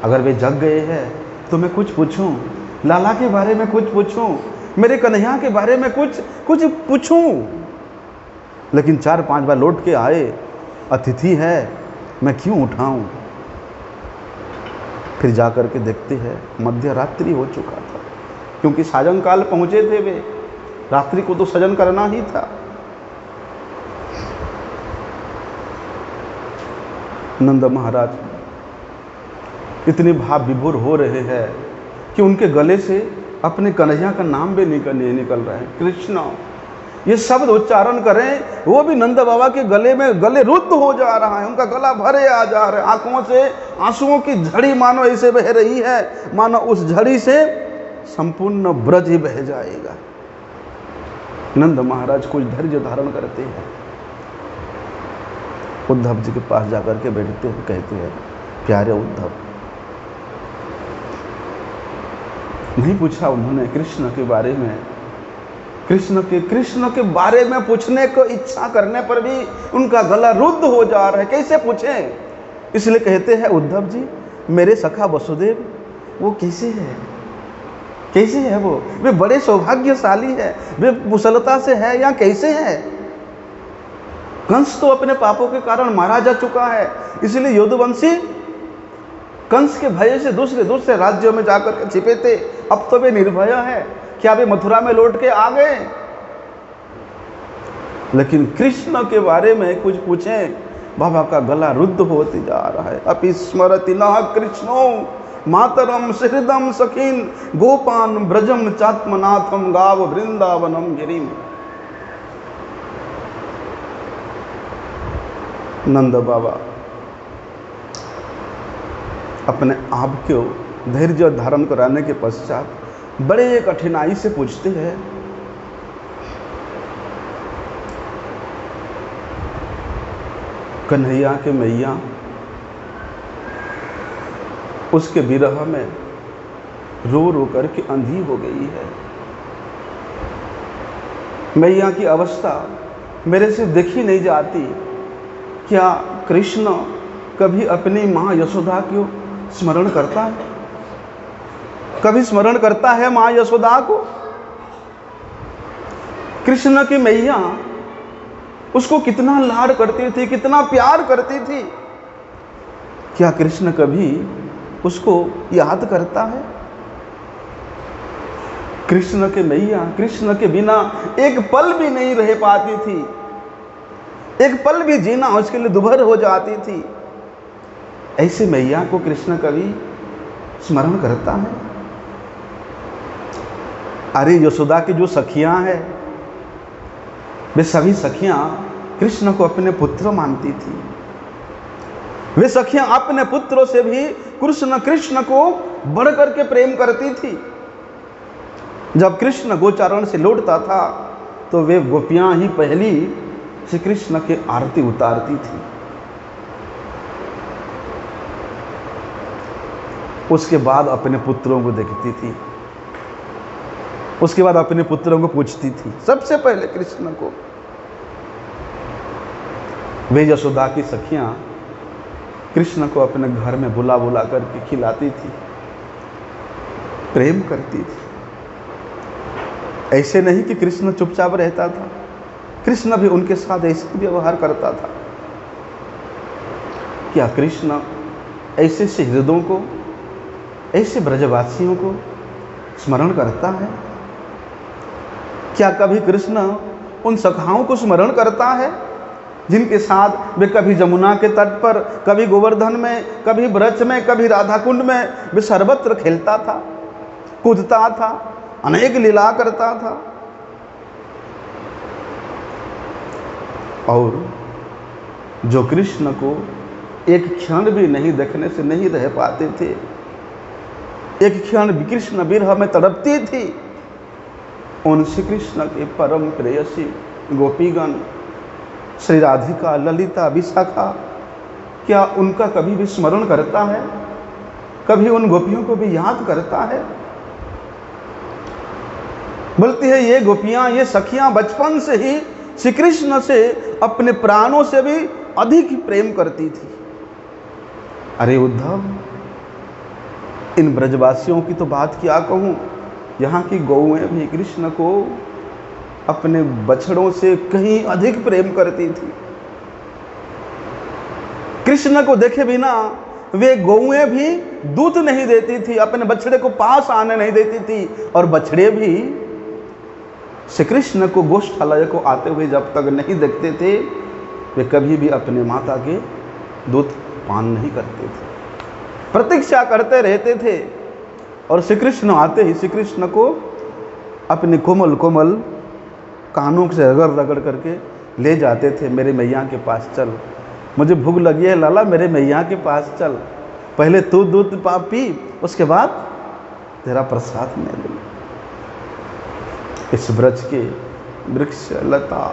अगर वे जग गए हैं तो मैं कुछ पूछूं, लाला के बारे में कुछ पूछूं, मेरे कन्हैया के बारे में कुछ पूछूं। लेकिन 4-5 बार लौट के आए, अतिथि है, मैं क्यों उठाऊं। फिर जा करके देखते हैं मध्य रात्रि हो चुका था, क्योंकि साजन काल पहुंचे थे वे, रात्रि को तो सजन करना ही था। नंद महाराज इतने भाव विभोर हो रहे हैं कि उनके गले से अपने कन्हैया का नाम भी निकल रहा है, कृष्ण। ये शब्द उच्चारण करें, वो भी नंद बाबा के गले रुद्ध हो जा रहा है, उनका गला भरे आ जा रहा है। आंखों से आंसुओं की झड़ी मानो ऐसे बह रही है, मानो उस झड़ी से संपूर्ण ब्रज ही बह जाएगा। नंद महाराज कुछ धैर्य धारण करते हैं, उद्धव जी के पास जाकर के बैठते हैं, कहते हैं, प्यारे उद्धव। नहीं पूछा उन्होंने कृष्ण के बारे में, कृष्ण के बारे में पूछने को इच्छा करने पर भी उनका गला रुद्ध हो जा रहा है, कैसे पूछें। इसलिए कहते हैं, उद्धव जी मेरे सखा वसुदेव वो कैसे है वो बड़े सौभाग्यशाली है, वे कुशलता से है या कैसे है। कंस तो अपने पापों के कारण मारा जा चुका है, इसलिए यदुवंशी कंस के भय से दूसरे राज्यों में जाकर के छिपे थे, अब तो वे निर्भय है। क्या वे मथुरा में लौट के आ गए। लेकिन कृष्ण के बारे में कुछ पूछें, बाबा का गला रुद्ध होते जा रहा है। अपि स्मरति नः कृष्णो मातरम सहृदम सखीन गोपान ब्रजम चात्मनाथम गाव वृंदावनम गिरिम। नंद बाबा अपने आप को धैर्य धारण कराने के पश्चात बड़े कठिनाई से पूछते हैं, कन्हैया के मैया उसके विरह में रो रो करके अंधी हो गई है। मैया की अवस्था मेरे से देखी नहीं जाती। क्या कृष्ण कभी अपनी माँ यशोदा को स्मरण करता है? कभी स्मरण करता है माँ यशोदा को? कृष्ण की मैया उसको कितना लाड करती थी, कितना प्यार करती थी। क्या कृष्ण कभी उसको याद करता है? कृष्ण के मैया कृष्ण के बिना एक पल भी नहीं रह पाती थी, एक पल भी जीना उसके लिए दुभर हो जाती थी। ऐसे मैया को कृष्ण कभी स्मरण करता है? अरे यशोदा की जो सखियां हैं, वे सभी सखियां कृष्ण को अपने पुत्र मानती थी। वे सखियां अपने पुत्रों से भी कृष्ण को बढ़ करके प्रेम करती थी। जब कृष्ण गोचारण से लौटता था तो वे गोपियां ही पहली श्री कृष्ण की आरती उतारती थी। उसके बाद अपने पुत्रों को देखती थी, उसके बाद अपने पुत्रों को पूछती थी, सबसे पहले कृष्ण को। वे यशोदा की सखियां कृष्ण को अपने घर में बुला बुला करके खिलाती थी। प्रेम करती थी। ऐसे नहीं कि कृष्ण चुपचाप रहता था, कृष्ण भी उनके साथ ऐसे व्यवहार करता था। क्या कृष्ण ऐसे से हृदयों को, ऐसे ब्रजवासियों को स्मरण करता है? क्या कभी कृष्ण उन सखाओं को स्मरण करता है जिनके साथ वे कभी जमुना के तट पर, कभी गोवर्धन में, कभी ब्रज में, कभी राधा कुंड में वे सर्वत्र खेलता था, कूदता था, अनेक लीला करता था? और जो कृष्ण को एक क्षण भी नहीं देखने से नहीं रह पाते थे, एक क्षण कृष्ण विरह में तड़पती थी, उन श्री कृष्ण के परम प्रेयसी गोपीगण श्री राधिका, ललिता, विशाखा, क्या उनका कभी भी स्मरण करता है? कभी उन गोपियों को भी याद करता है? बोलती है ये गोपियां, ये सखियां बचपन से ही श्री कृष्ण से अपने प्राणों से भी अधिक प्रेम करती थी। अरे उद्धव, इन ब्रजवासियों की तो बात क्या कहूं, यहाँ की गौएं भी कृष्ण को अपने बछड़ों से कहीं अधिक प्रेम करती थी। कृष्ण को देखे बिना वे गौएं भी दूध नहीं देती थी, अपने बछड़े को पास आने नहीं देती थी, और बछड़े भी श्री कृष्ण को गोष्ठालय को आते हुए जब तक नहीं देखते थे, वे कभी भी अपने माता के दूध पान नहीं करते थे, प्रतीक्षा करते रहते थे। और श्री कृष्ण आते ही श्री कृष्ण को अपने कोमल कोमल कानों से रगड़ रगड़ करके ले जाते थे। मेरे मैया के पास चल, मुझे भूख लगी है लाला, मेरे मैया के पास चल, पहले तू दूध पी, उसके बाद तेरा प्रसाद मैं लूँ। इस ब्रज के वृक्ष, लता,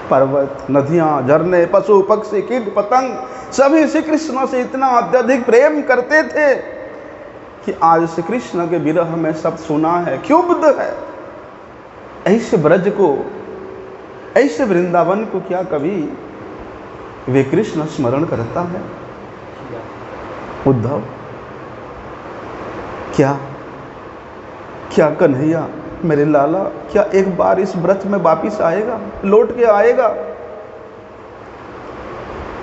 पर्वत, नदियाँ, झरने, पशु पक्षी, कीट पतंग सभी श्री कृष्ण से इतना अत्यधिक प्रेम करते थे कि आज श्री कृष्ण के विरह में सब सुना है, क्षुब्ध है। ऐसे ब्रज को, ऐसे वृंदावन को क्या कभी वे कृष्ण स्मरण करता है? उद्धव, क्या कन्हैया, मेरे लाला, क्या एक बार इस ब्रज में वापिस आएगा, लौट के आएगा?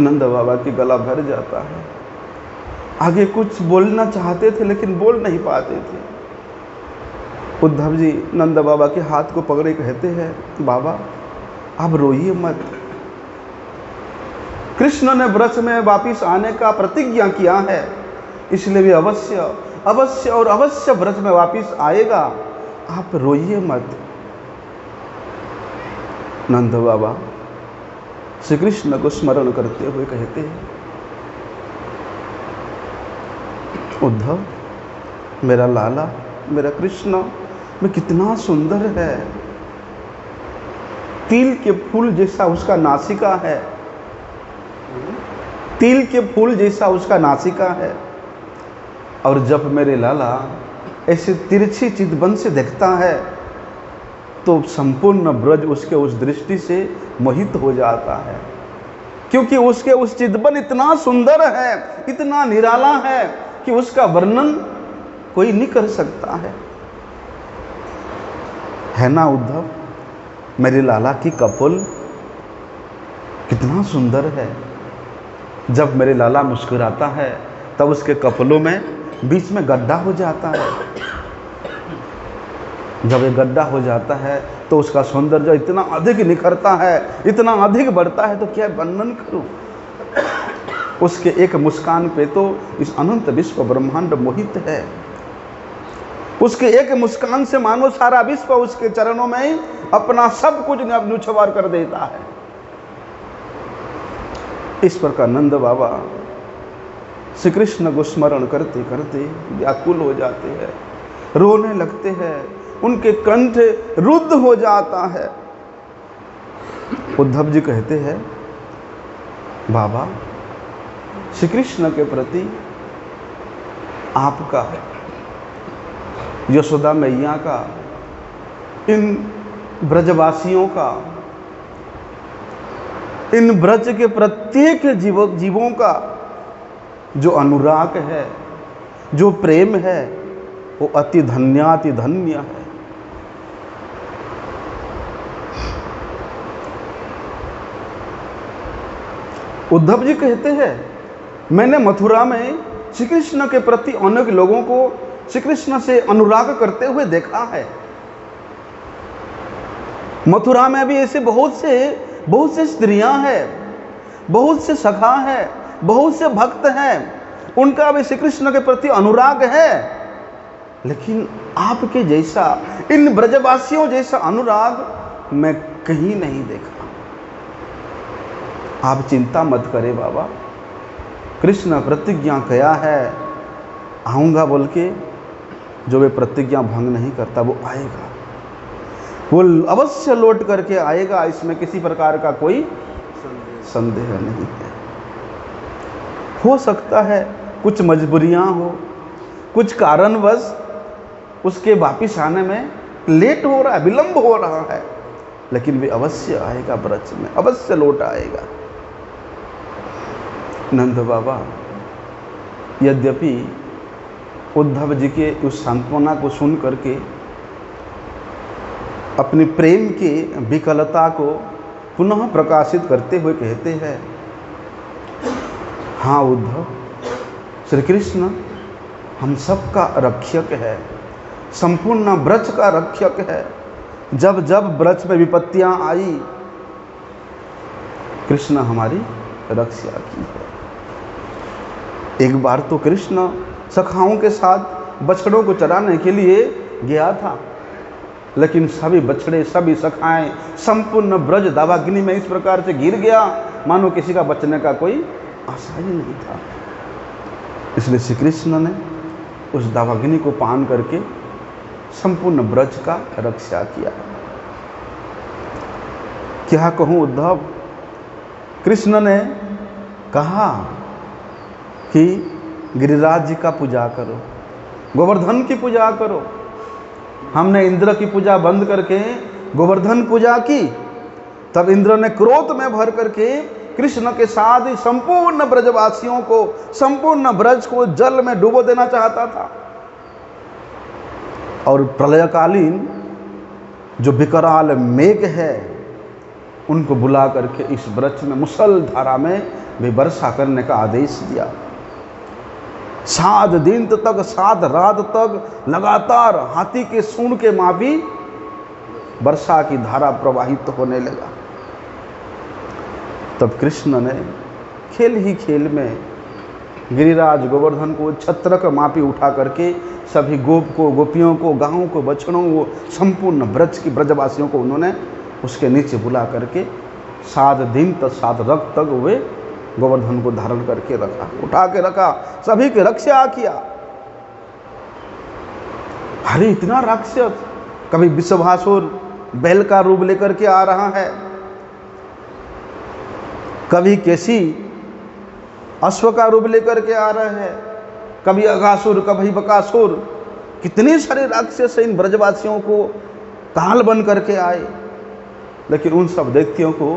नंद बाबा की गला भर जाता है। आगे कुछ बोलना चाहते थे लेकिन बोल नहीं पाते थे। उद्धव जी नंद बाबा के हाथ को पकड़े कहते हैं, बाबा आप रोइए मत, कृष्ण ने ब्रज में वापिस आने का प्रतिज्ञा किया है, इसलिए भी अवश्य अवश्य और अवश्य ब्रज में वापिस आएगा, आप रोइए मत। नंद बाबा श्री कृष्ण को स्मरण करते हुए कहते हैं, उद्धव, मेरा लाला, मेरा कृष्ण में कितना सुंदर है, तिल के फूल जैसा उसका नासिका है, तिल के फूल जैसा उसका नासिका है। और जब मेरे लाला ऐसे तिरछी चितवन से देखता है तो संपूर्ण ब्रज उसके उस दृष्टि से मोहित हो जाता है, क्योंकि उसके उस चितवन इतना सुंदर है, इतना निराला है कि उसका वर्णन कोई नहीं कर सकता है ना उद्धव? मेरे लाला की कपोल कितना सुंदर है। जब मेरे लाला मुस्कुराता है तब उसके कपोलों में बीच में गड्ढा हो जाता है। जब ये गड्ढा हो जाता है तो उसका सौंदर्य इतना अधिक निखरता है, इतना अधिक बढ़ता है, तो क्या वर्णन करूं। उसके एक मुस्कान पे तो इस अनंत विश्व ब्रह्मांड मोहित है। उसके एक मुस्कान से मानो सारा विश्व उसके चरणों में ही अपना सब कुछ न्योछावर कर देता है। इस प्रकार नंद बाबा श्री कृष्ण को स्मरण करते करते व्याकुल हो जाते हैं, रोने लगते हैं, उनके कंठ रुद्ध हो जाता है। उद्धव जी कहते हैं, बाबा श्री कृष्ण के प्रति आपका, यशोदा मैया का, इन ब्रजवासियों का, इन ब्रज के प्रत्येक जीवों का जो अनुराग है, जो प्रेम है, वो अति धन्याति धन्य है। उद्धव जी कहते हैं, मैंने मथुरा में श्री कृष्ण के प्रति अनेक लोगों को श्री कृष्ण से अनुराग करते हुए देखा है। मथुरा में भी ऐसे बहुत से स्त्रियां हैं, बहुत से सखा हैं, बहुत से भक्त हैं, उनका भी श्री कृष्ण के प्रति अनुराग है। लेकिन आपके जैसा, इन ब्रजवासियों जैसा अनुराग मैं कहीं नहीं देखा। आप चिंता मत करें बाबा, कृष्ण प्रतिज्ञा किया है, आऊँगा बोल के, जो वे प्रतिज्ञा भंग नहीं करता वो आएगा, वो अवश्य लौट करके आएगा, इसमें किसी प्रकार का कोई संदेह नहीं है। हो सकता है कुछ मजबूरियां हो, कुछ कारणवश उसके वापिस आने में लेट हो रहा है, विलंब हो रहा है, लेकिन वे अवश्य आएगा, ब्रज में अवश्य लौट आएगा। नंद बाबा यद्यपि उद्धव जी के उस सांत्वना को सुन करके अपनी प्रेम की विकलता को पुनः प्रकाशित करते हुए कहते हैं, हाँ उद्धव, श्री कृष्ण हम सब का रक्षक है, संपूर्ण ब्रज का रक्षक है। जब जब ब्रज में विपत्तियां आई, कृष्ण हमारी रक्षा की है। एक बार तो कृष्ण सखाओं के साथ बछड़ों को चराने के लिए गया था, लेकिन सभी बछड़े, सभी सखाएं, संपूर्ण ब्रज दावाग्नि में इस प्रकार से गिर गया मानो किसी का बचने का कोई आशा ही नहीं था। इसलिए श्री कृष्ण ने उस दावाग्नि को पान करके संपूर्ण ब्रज का रक्षा किया। क्या कहूँ उद्धव, कृष्ण ने कहा कि गिरिराज जी का पूजा करो, गोवर्धन की पूजा करो। हमने इंद्र की पूजा बंद करके गोवर्धन पूजा की, तब इंद्र ने क्रोध में भर करके कृष्ण के साथ ही संपूर्ण ब्रजवासियों को, संपूर्ण ब्रज को जल में डुबो देना चाहता था। और प्रलयकालीन जो विकराल मेघ है, उनको बुला करके इस ब्रज में मुसलधारा में भी वर्षा करने का आदेश दिया। 7 दिन तक, 7 रात तक लगातार हाथी के सूंड के माफी वर्षा की धारा प्रवाहित होने लगा। तब कृष्ण ने खेल ही खेल में गिरिराज गोवर्धन को छत्रक मापी उठा करके सभी गोप को, गोपियों को, गांवों को, बछड़ों को, संपूर्ण ब्रज की ब्रजवासियों को उन्होंने उसके नीचे बुला करके 7 दिन तक, 7 रात तक वे गोवर्धन को धारण करके रखा, उठा के रखा, सभी की रक्षा किया। अरे इतना राक्षस, कभी विश्वासुर बैल का रूप लेकर के आ रहा है, कभी कैसी अश्व का रूप लेकर के आ रहा है, कभी अघासुर, कभी बकासुर, कितने सारे राक्षस इन ब्रजवासियों को काल बन करके आए। लेकिन उन सब दैत्यों को,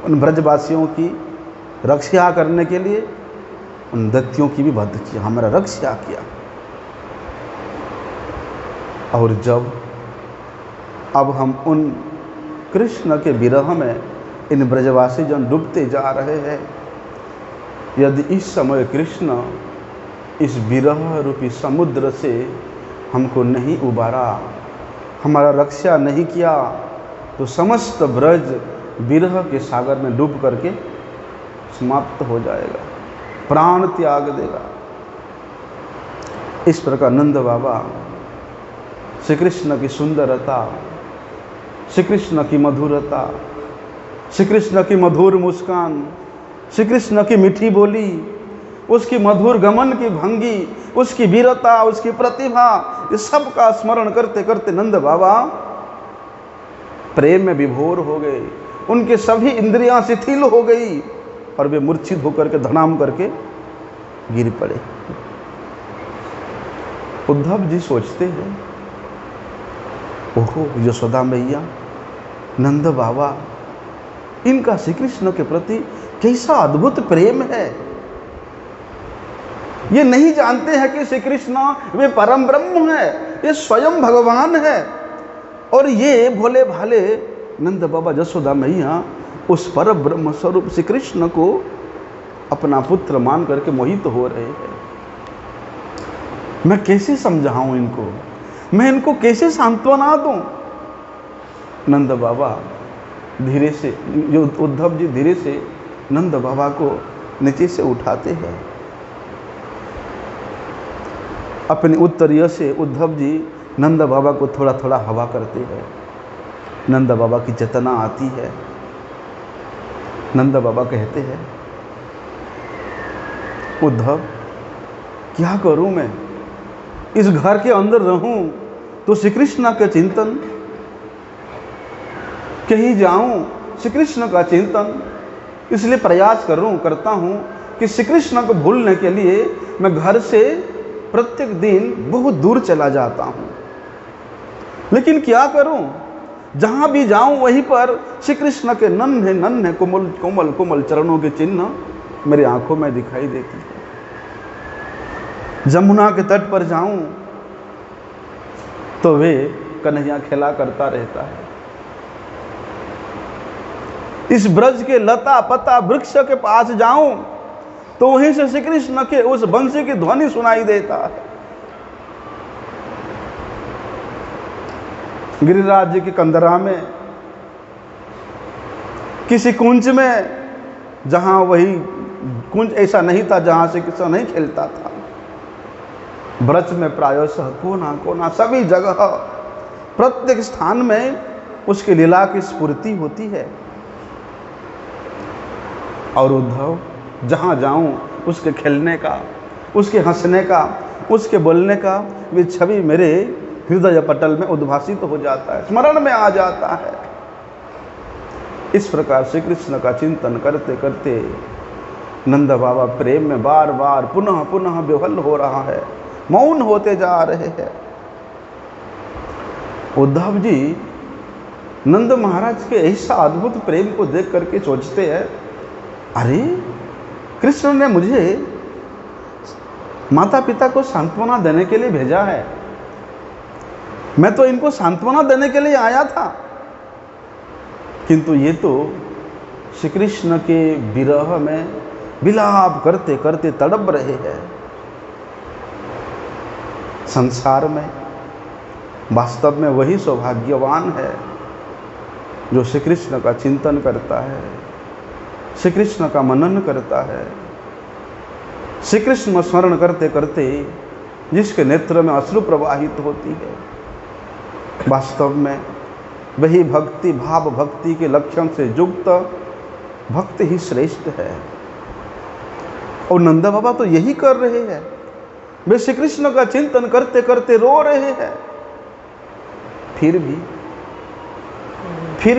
उन ब्रजवासियों की रक्षा करने के लिए उन दैत्यों की भी वध किया, हमारा रक्षा किया। और जब अब हम उन कृष्ण के विरह में इन ब्रजवासी जन डूबते जा रहे हैं, यदि इस समय कृष्ण इस विरह रूपी समुद्र से हमको नहीं उबारा, हमारा रक्षा नहीं किया, तो समस्त ब्रज विरह के सागर में डूब करके समाप्त हो जाएगा, प्राण त्याग देगा। इस प्रकार नंद बाबा श्री कृष्ण की सुंदरता, श्री कृष्ण की मधुरता, श्री कृष्ण की मधुर मुस्कान, श्री कृष्ण की मीठी बोली, उसकी मधुर गमन की भंगी, उसकी वीरता, उसकी प्रतिभा, इस सब का स्मरण करते करते नंद बाबा प्रेम में विभोर हो गए। उनके सभी इंद्रियां शिथिल हो गई और वे मूर्छित होकर के धड़ाम करके गिर पड़े। उद्धव जी सोचते हैं, ओहो यशोदा मैया, नंद बाबा, इनका श्री कृष्ण के प्रति कैसा अद्भुत प्रेम है। ये नहीं जानते हैं कि श्री कृष्ण वे परम ब्रह्म है, ये स्वयं भगवान है। और ये भोले भाले नंद बाबा जसोदा मैया उस पर ब्रह्म स्वरूप श्री कृष्ण को अपना पुत्र मान करके मोहित हो रहे हैं। मैं कैसे समझाऊं इनको, मैं इनको कैसे सांत्वना दूं? नंद बाबा धीरे से, जो उद्धव जी धीरे से नंद बाबा को नीचे से उठाते हैं। अपने उत्तरीय से उद्धव जी नंद बाबा को थोड़ा थोड़ा हवा करते हैं। नंद बाबा की चेतना आती है। नंद बाबा कहते हैं, उद्धव क्या करूं मैं, इस घर के अंदर रहूं तो श्री कृष्ण का चिंतन, कहीं जाऊं श्री कृष्ण का चिंतन, इसलिए प्रयास करता हूं कि श्री कृष्ण को भूलने के लिए मैं घर से प्रत्येक दिन बहुत दूर चला जाता हूं। लेकिन क्या करूं, जहां भी जाऊं वहीं पर श्री कृष्ण के नन्हे नन्हे कोमल कोमल कोमल चरणों के चिन्ह मेरी आंखों में दिखाई देती है। जमुना के तट पर जाऊं तो वे कन्हैया खेला करता रहता है। इस ब्रज के लता पता वृक्ष के पास जाऊं तो वहीं से श्री कृष्ण के उस बंसी की ध्वनि सुनाई देता है। गिरिराज जी की कंदरा में किसी कुंज में, जहां वही कुंज ऐसा नहीं था जहां से कृष्ण नहीं खेलता था, ब्रज में प्रायशः कोना कोना सभी जगह प्रत्येक स्थान में उसकी लीला की स्फूर्ति होती है। और उद्धव जहां जाऊं उसके खेलने का, उसके हंसने का, उसके बोलने का वे छवि मेरे हृदय पटल में उद्भासित हो जाता है, स्मरण में आ जाता है। इस प्रकार श्री कृष्ण का चिंतन करते करते नंद बाबा प्रेम में बार बार पुनः पुनः विह्वल हो रहा है, मौन होते जा रहे हैं। उद्धव जी नंद महाराज के ऐसा अद्भुत प्रेम को देख करके सोचते हैं, अरे कृष्ण ने मुझे माता पिता को सांत्वना देने के लिए भेजा है, मैं तो इनको सांत्वना देने के लिए आया था, किंतु ये तो श्री कृष्ण के विरह में विलाप करते करते तड़प रहे हैं। संसार में वास्तव में वही सौभाग्यवान है जो श्री कृष्ण का चिंतन करता है, श्री कृष्ण का मनन करता है, श्री कृष्ण स्मरण करते करते जिसके नेत्र में अश्रु प्रवाहित होती है। वास्तव में वही भक्ति, भाव भक्ति के लक्षण से युक्त भक्त ही श्रेष्ठ है। और नंद बाबा तो यही कर रहे हैं, वे श्री कृष्ण का चिंतन करते करते रो रहे हैं। फिर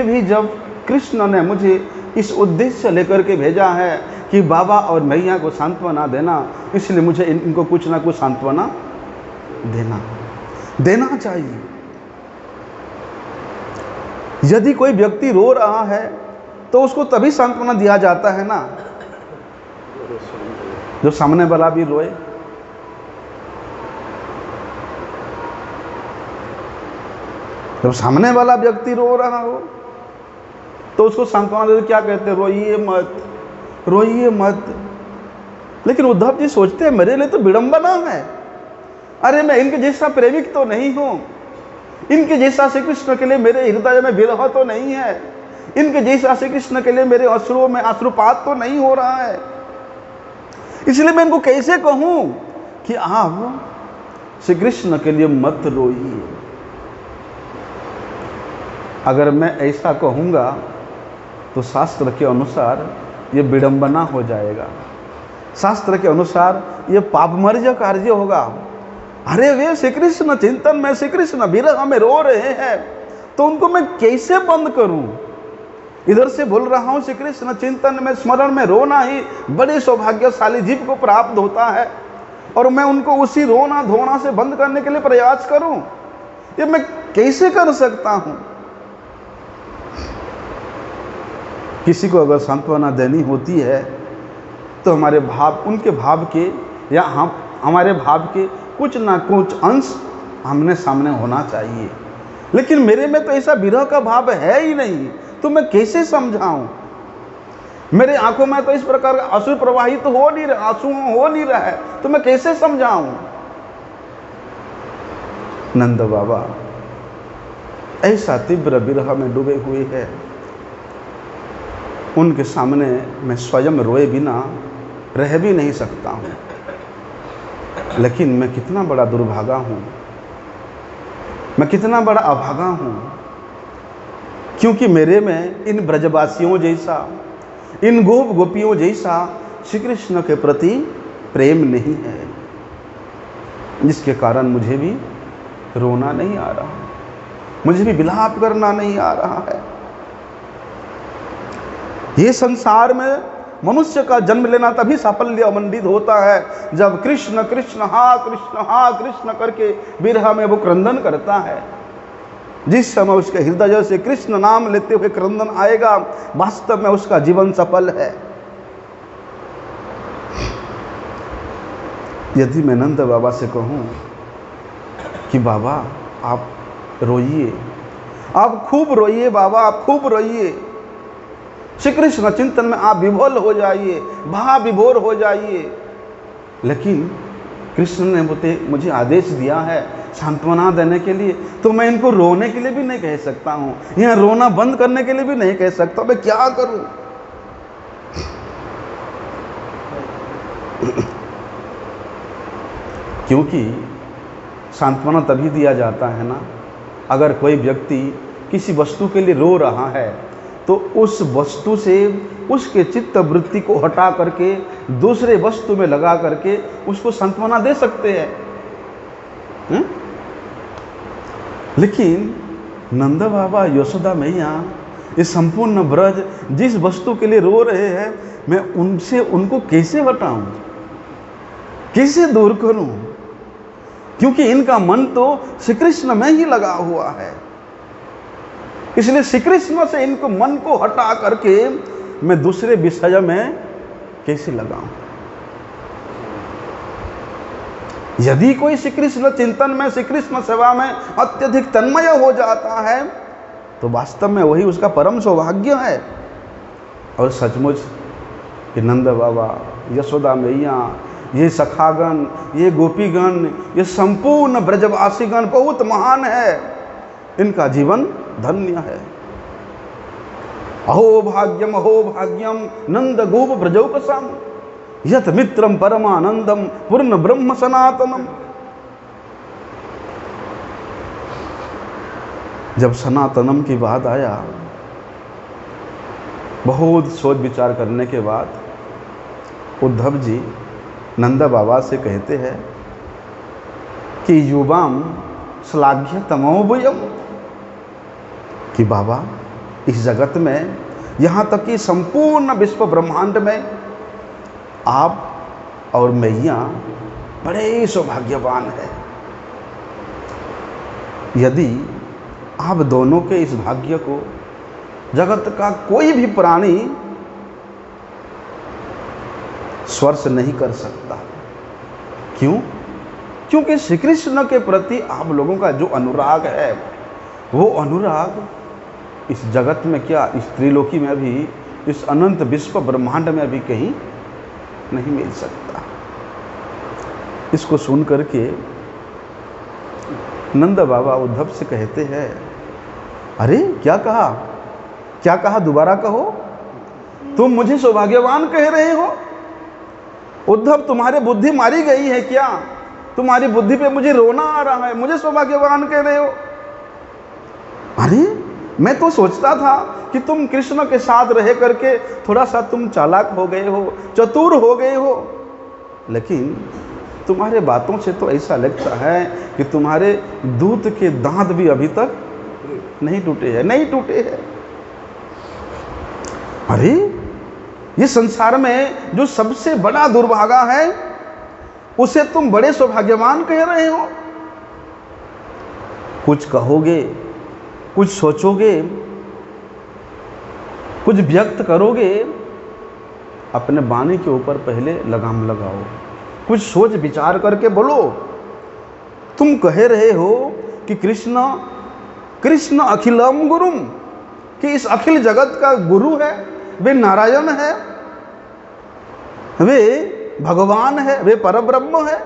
भी जब कृष्ण ने मुझे इस उद्देश्य लेकर के भेजा है कि बाबा और मैया को सांत्वना देना, इसलिए मुझे इनको कुछ ना कुछ सांत्वना देना चाहिए। यदि कोई व्यक्ति रो रहा है तो उसको तभी सांत्वना दिया जाता है ना जो सामने वाला भी रोए। जब सामने वाला व्यक्ति रो रहा हो तो उसको सांत्वना देते, क्या कहते हैं, रोइए मत। लेकिन उद्धव जी सोचते हैं मेरे लिए तो विडंबना है, अरे मैं इनके जैसा प्रेमिक तो नहीं हूं, इनके जैसा श्री कृष्ण के लिए मेरे हृदय में विरह तो नहीं है, इनके जैसा श्री कृष्ण के लिए मेरे अश्रुओं में अश्रुपात तो नहीं हो रहा है। इसलिए मैं इनको कैसे कहूं कि आप श्री कृष्ण के लिए मत रोइए। अगर मैं ऐसा कहूंगा तो शास्त्र के अनुसार ये विडंबना हो जाएगा, शास्त्र के अनुसार ये पापमर्ज कार्य होगा। अरे वे श्री कृष्ण चिंतन में, श्री कृष्ण विरह में रो रहे हैं, तो उनको मैं कैसे बंद करूं? इधर से बोल रहा हूं श्री कृष्ण चिंतन में, स्मरण में रोना ही बड़े सौभाग्यशाली जीव को प्राप्त होता है, और मैं उनको उसी रोना धोना से बंद करने के लिए प्रयास करूं, ये मैं कैसे कर सकता हूं? किसी को अगर सांत्वना देनी होती है तो हमारे भाव, उनके भाव के या हमारे भाव के कुछ ना कुछ अंश आमने सामने होना चाहिए। लेकिन मेरे में तो ऐसा विरह का भाव है ही नहीं, तो मैं कैसे समझाऊं? मेरे आंखों में तो इस प्रकार का आंसू प्रवाहित तो हो नहीं रहा, आंसू हो नहीं रहा है, तो मैं कैसे समझाऊं? नंद बाबा ऐसा तीव्र विरह में डूबे हुए हैं, उनके सामने मैं स्वयं रोए बिना रह भी नहीं सकता हूं। लेकिन मैं कितना बड़ा दुर्भागा हूं, मैं कितना बड़ा अभागा हूं, क्योंकि मेरे में इन ब्रजवासियों जैसा, इन गोप गोपियों जैसा श्री कृष्ण के प्रति प्रेम नहीं है, जिसके कारण मुझे भी रोना नहीं आ रहा, मुझे भी विलाप करना नहीं आ रहा है। ये संसार में मनुष्य का जन्म लेना तभी साफल्य मंडित होता है जब कृष्ण कृष्ण हा कृष्ण करके विरह में वो क्रंदन करता है। जिस समय उसके हृदय से कृष्ण नाम लेते हुए क्रंदन आएगा, वास्तव में उसका जीवन सफल है। यदि मैं नंद बाबा से कहूं कि बाबा आप रोइए, आप खूब रोइए बाबा, आप खूब रोइए, श्री कृष्ण चिंतन में आप विभोल हो जाइए, भाव विभोर हो जाइए, लेकिन कृष्ण ने मुझे आदेश दिया है सांत्वना देने के लिए, तो मैं इनको रोने के लिए भी नहीं कह सकता हूं, यहाँ रोना बंद करने के लिए भी नहीं कह सकता। मैं क्या करूं? क्योंकि सांत्वना तभी दिया जाता है ना, अगर कोई व्यक्ति किसी वस्तु के लिए रो रहा है तो उस वस्तु से उसके चित्त वृत्ति को हटा करके दूसरे वस्तु में लगा करके उसको सांत्वना दे सकते हैं। लेकिन नंद बाबा, यशोदा मैया, ये संपूर्ण ब्रज जिस वस्तु के लिए रो रहे हैं, मैं उनसे उनको कैसे हटाऊं, कैसे दूर करूं? क्योंकि इनका मन तो श्री कृष्ण में ही लगा हुआ है, इसलिए श्री कृष्ण से इनको मन को हटा करके मैं दूसरे विषय में कैसे लगाऊं? यदि कोई श्री कृष्ण चिंतन में, श्री कृष्ण सेवा में अत्यधिक तन्मय हो जाता है तो वास्तव में वही उसका परम सौभाग्य है। और सचमुच ये नंद बाबा, यशोदा मैया, ये सखागण, ये गोपीगण, ये संपूर्ण ब्रजवासीगण बहुत महान है, इनका जीवन धन्य है। अहो भाग्यम नंद गोप ब्रजौकसम यत मित्रम परमानंदम पूर्ण ब्रह्म सनातनम। जब सनातनम की बात आया, बहुत सोच विचार करने के बाद उद्धव जी नंद बाबा से कहते हैं कि युवाम श्लाघ्य तमोभयम, कि बाबा इस जगत में, यहाँ तक कि संपूर्ण विश्व ब्रह्मांड में आप और मैया बड़े सौभाग्यवान हैं। यदि आप दोनों के इस भाग्य को जगत का कोई भी प्राणी स्पर्श नहीं कर सकता। क्यों? क्योंकि श्री कृष्ण के प्रति आप लोगों का जो अनुराग है, वो अनुराग इस जगत में क्या, इस त्रिलोकी में भी, इस अनंत विश्व ब्रह्मांड में भी कहीं नहीं मिल सकता। इसको सुन करके नंद बाबा उद्धव से कहते हैं, अरे क्या कहा, क्या कहा, दोबारा कहो, तुम मुझे सौभाग्यवान कह रहे हो? उद्धव, तुम्हारी बुद्धि मारी गई है क्या? तुम्हारी बुद्धि पे मुझे रोना आ रहा है, मुझे सौभाग्यवान कह रहे हो? अरे मैं तो सोचता था कि तुम कृष्ण के साथ रह करके थोड़ा सा तुम चालाक हो गए हो, चतुर हो गए हो, लेकिन तुम्हारे बातों से तो ऐसा लगता है कि तुम्हारे दूध के दांत भी अभी तक नहीं टूटे हैं, नहीं टूटे हैं। अरे ये संसार में जो सबसे बड़ा दुर्भागा है, उसे तुम बड़े सौभाग्यवान कह रहे हो? कुछ कहोगे, कुछ सोचोगे, कुछ व्यक्त करोगे, अपने वाणी के ऊपर पहले लगाम लगाओ। कुछ सोच विचार करके बोलो। तुम कह रहे हो कि कृष्ण कृष्ण अखिलम गुरुम, कि इस अखिल जगत का गुरु है, वे नारायण है, वे भगवान है, वे परब्रह्म है,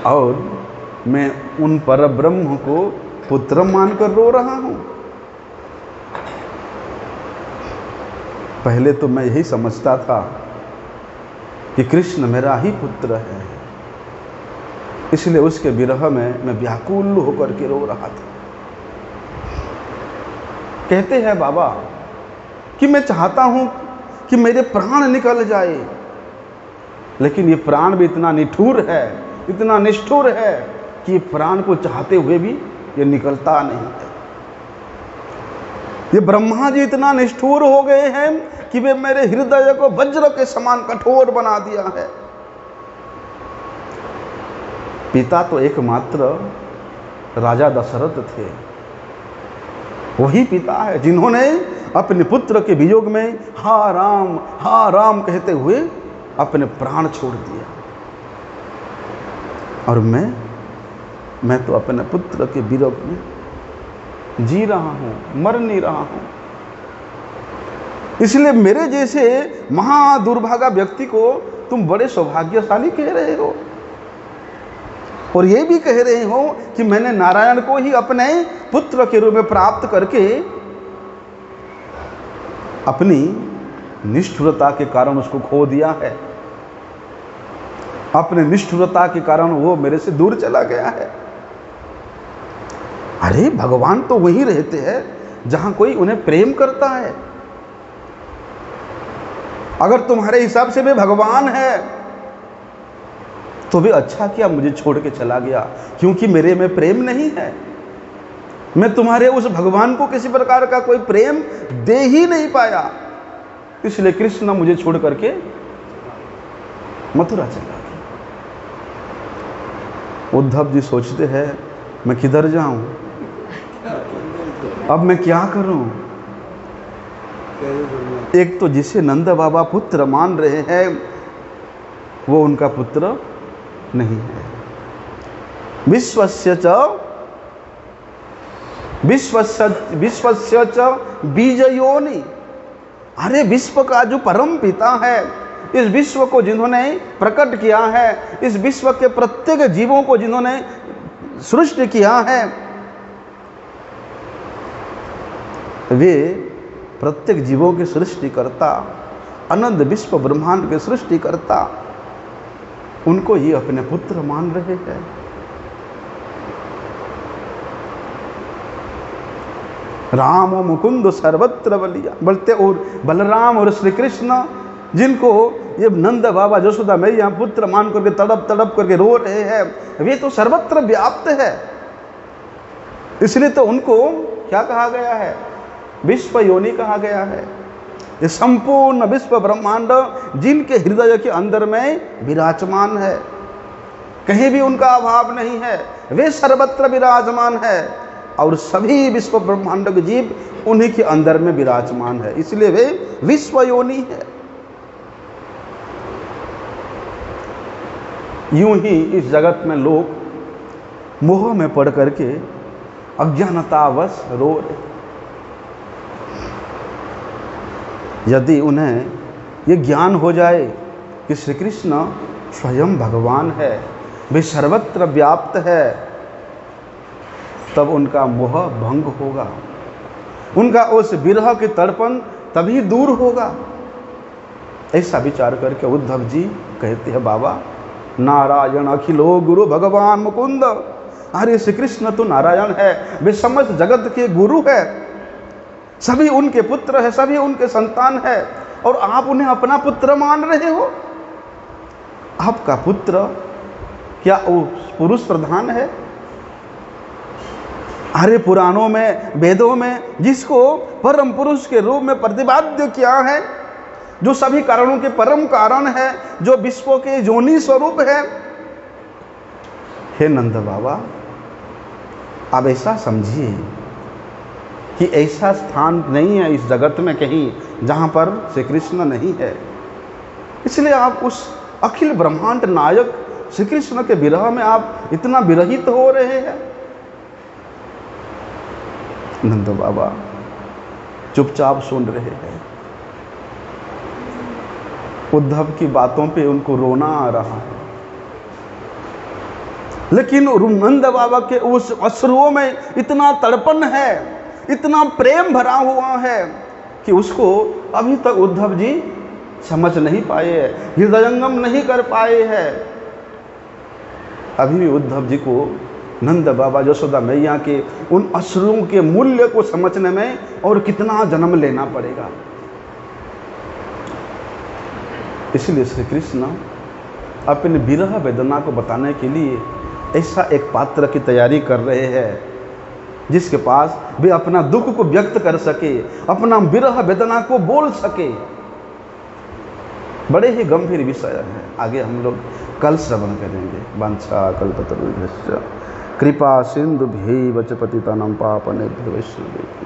और मैं उन परब्रह्म को पुत्र मानकर रो रहा हूं। पहले तो मैं यही समझता था कि कृष्ण मेरा ही पुत्र है, इसलिए उसके विरह में मैं व्याकुल होकर के रो रहा था। कहते हैं बाबा कि मैं चाहता हूं कि मेरे प्राण निकल जाए, लेकिन ये प्राण भी इतना निठुर है, इतना निष्ठुर है कि प्राण को चाहते हुए भी ये निकलता नहीं है। ये ब्रह्मा जी इतना निष्ठुर हो गए हैं कि वे मेरे हृदय को वज्र के समान कठोर बना दिया है। पिता तो एकमात्र राजा दशरथ थे, वही पिता है जिन्होंने अपने पुत्र के वियोग में हा राम कहते हुए अपने प्राण छोड़ दिया। और मैं तो अपने पुत्र के वियोग में जी रहा हूं, मर नहीं रहा हूं। इसलिए मेरे जैसे महादुर्भागा व्यक्ति को तुम बड़े सौभाग्यशाली कह रहे हो, और ये भी कह रहे हो कि मैंने नारायण को ही अपने पुत्र के रूप में प्राप्त करके अपनी निष्ठुरता के कारण उसको खो दिया है। अपने निष्ठुरता के कारण वो मेरे से दूर चला गया है। अरे भगवान तो वहीं रहते हैं जहां कोई उन्हें प्रेम करता है। अगर तुम्हारे हिसाब से वे भगवान है तो भी अच्छा किया मुझे छोड़ के चला गया, क्योंकि मेरे में प्रेम नहीं है। मैं तुम्हारे उस भगवान को किसी प्रकार का कोई प्रेम दे ही नहीं पाया, इसलिए कृष्ण मुझे छोड़ करके मथुरा चला गया। उद्धव जी सोचते हैं मैं किधर जाऊं, अब मैं क्या करूं। एक तो जिसे नंद बाबा पुत्र मान रहे हैं वो उनका पुत्र नहीं है। विश्वस्य च बीजयोनि, अरे विश्व का जो परम पिता है, इस विश्व को जिन्होंने प्रकट किया है, इस विश्व के प्रत्येक जीवों को जिन्होंने सृष्टि किया है, वे प्रत्येक जीवों के सृष्टिकर्ता, अनंत विश्व ब्रह्मांड के सृष्टिकर्ता, उनको ही अपने पुत्र मान रहे हैं। राम और मुकुंद सर्वत्र बलिया बोलते, और बलराम और श्री कृष्ण जिनको ये नंद बाबा जसोदा मैया पुत्र मान करके तड़प तड़प करके रो रहे हैं, वे तो सर्वत्र व्याप्त है। इसलिए तो उनको क्या कहा गया है, विश्व योनि कहा गया है। ये संपूर्ण विश्व ब्रह्मांड जिनके हृदय के अंदर में विराजमान है, कहीं भी उनका अभाव नहीं है, वे सर्वत्र विराजमान है, और सभी विश्व ब्रह्मांड के जीव उन्हीं के अंदर में विराजमान है, इसलिए वे विश्व योनि है। यूं ही इस जगत में लोग मोह में पड़ करके अज्ञानतावश रो रहे। यदि उन्हें ये ज्ञान हो जाए कि श्री कृष्ण स्वयं भगवान है, वे सर्वत्र व्याप्त है, तब उनका मोह भंग होगा, उनका उस विरह के तड़पन तभी दूर होगा। ऐसा विचार करके उद्धव जी कहते हैं, बाबा नारायण अखिलो गुरु भगवान मुकुंद, अरे श्री कृष्ण तो नारायण है, वे समस्त जगत के गुरु है, सभी उनके पुत्र है, सभी उनके संतान है, और आप उन्हें अपना पुत्र मान रहे हो। आपका पुत्र क्या वो पुरुष प्रधान है? अरे पुराणों में, वेदों में जिसको परम पुरुष के रूप में प्रतिपाद्य किया है, जो सभी कारणों के परम कारण है, जो विश्व के योनि स्वरूप है, हे नंद बाबा आप ऐसा समझिए कि ऐसा स्थान नहीं है इस जगत में कहीं जहां पर श्री कृष्ण नहीं है। इसलिए आप उस अखिल ब्रह्मांड नायक श्री कृष्ण के विरह में आप इतना विरहित हो रहे हैं। नंद बाबा चुपचाप सुन रहे हैं। उद्धव की बातों पे उनको रोना आ रहा है, लेकिन नंद बाबा के उस अश्रुओं में इतना तड़पन है, इतना प्रेम भरा हुआ है कि उसको अभी तक उद्धव जी समझ नहीं पाए हैं, हृदयंगम नहीं कर पाए हैं। अभी भी उद्धव जी को नंद बाबा यशोदा मैया के उन अश्रुओं के मूल्य को समझने में और कितना जन्म लेना पड़ेगा। इसलिए श्री कृष्ण अपने विरह वेदना को बताने के लिए ऐसा एक पात्र की तैयारी कर रहे हैं जिसके पास वे अपना दुख को व्यक्त कर सके, अपना विरह वेदना को बोल सके। बड़े ही गंभीर विषय है, आगे हम लोग कल श्रवण करेंगे। वांछा कल्पतरुभ्यश्च कृपा सिंधुभ्यैव च पतितानां पावनेभ्यो वैष्णवेभ्यो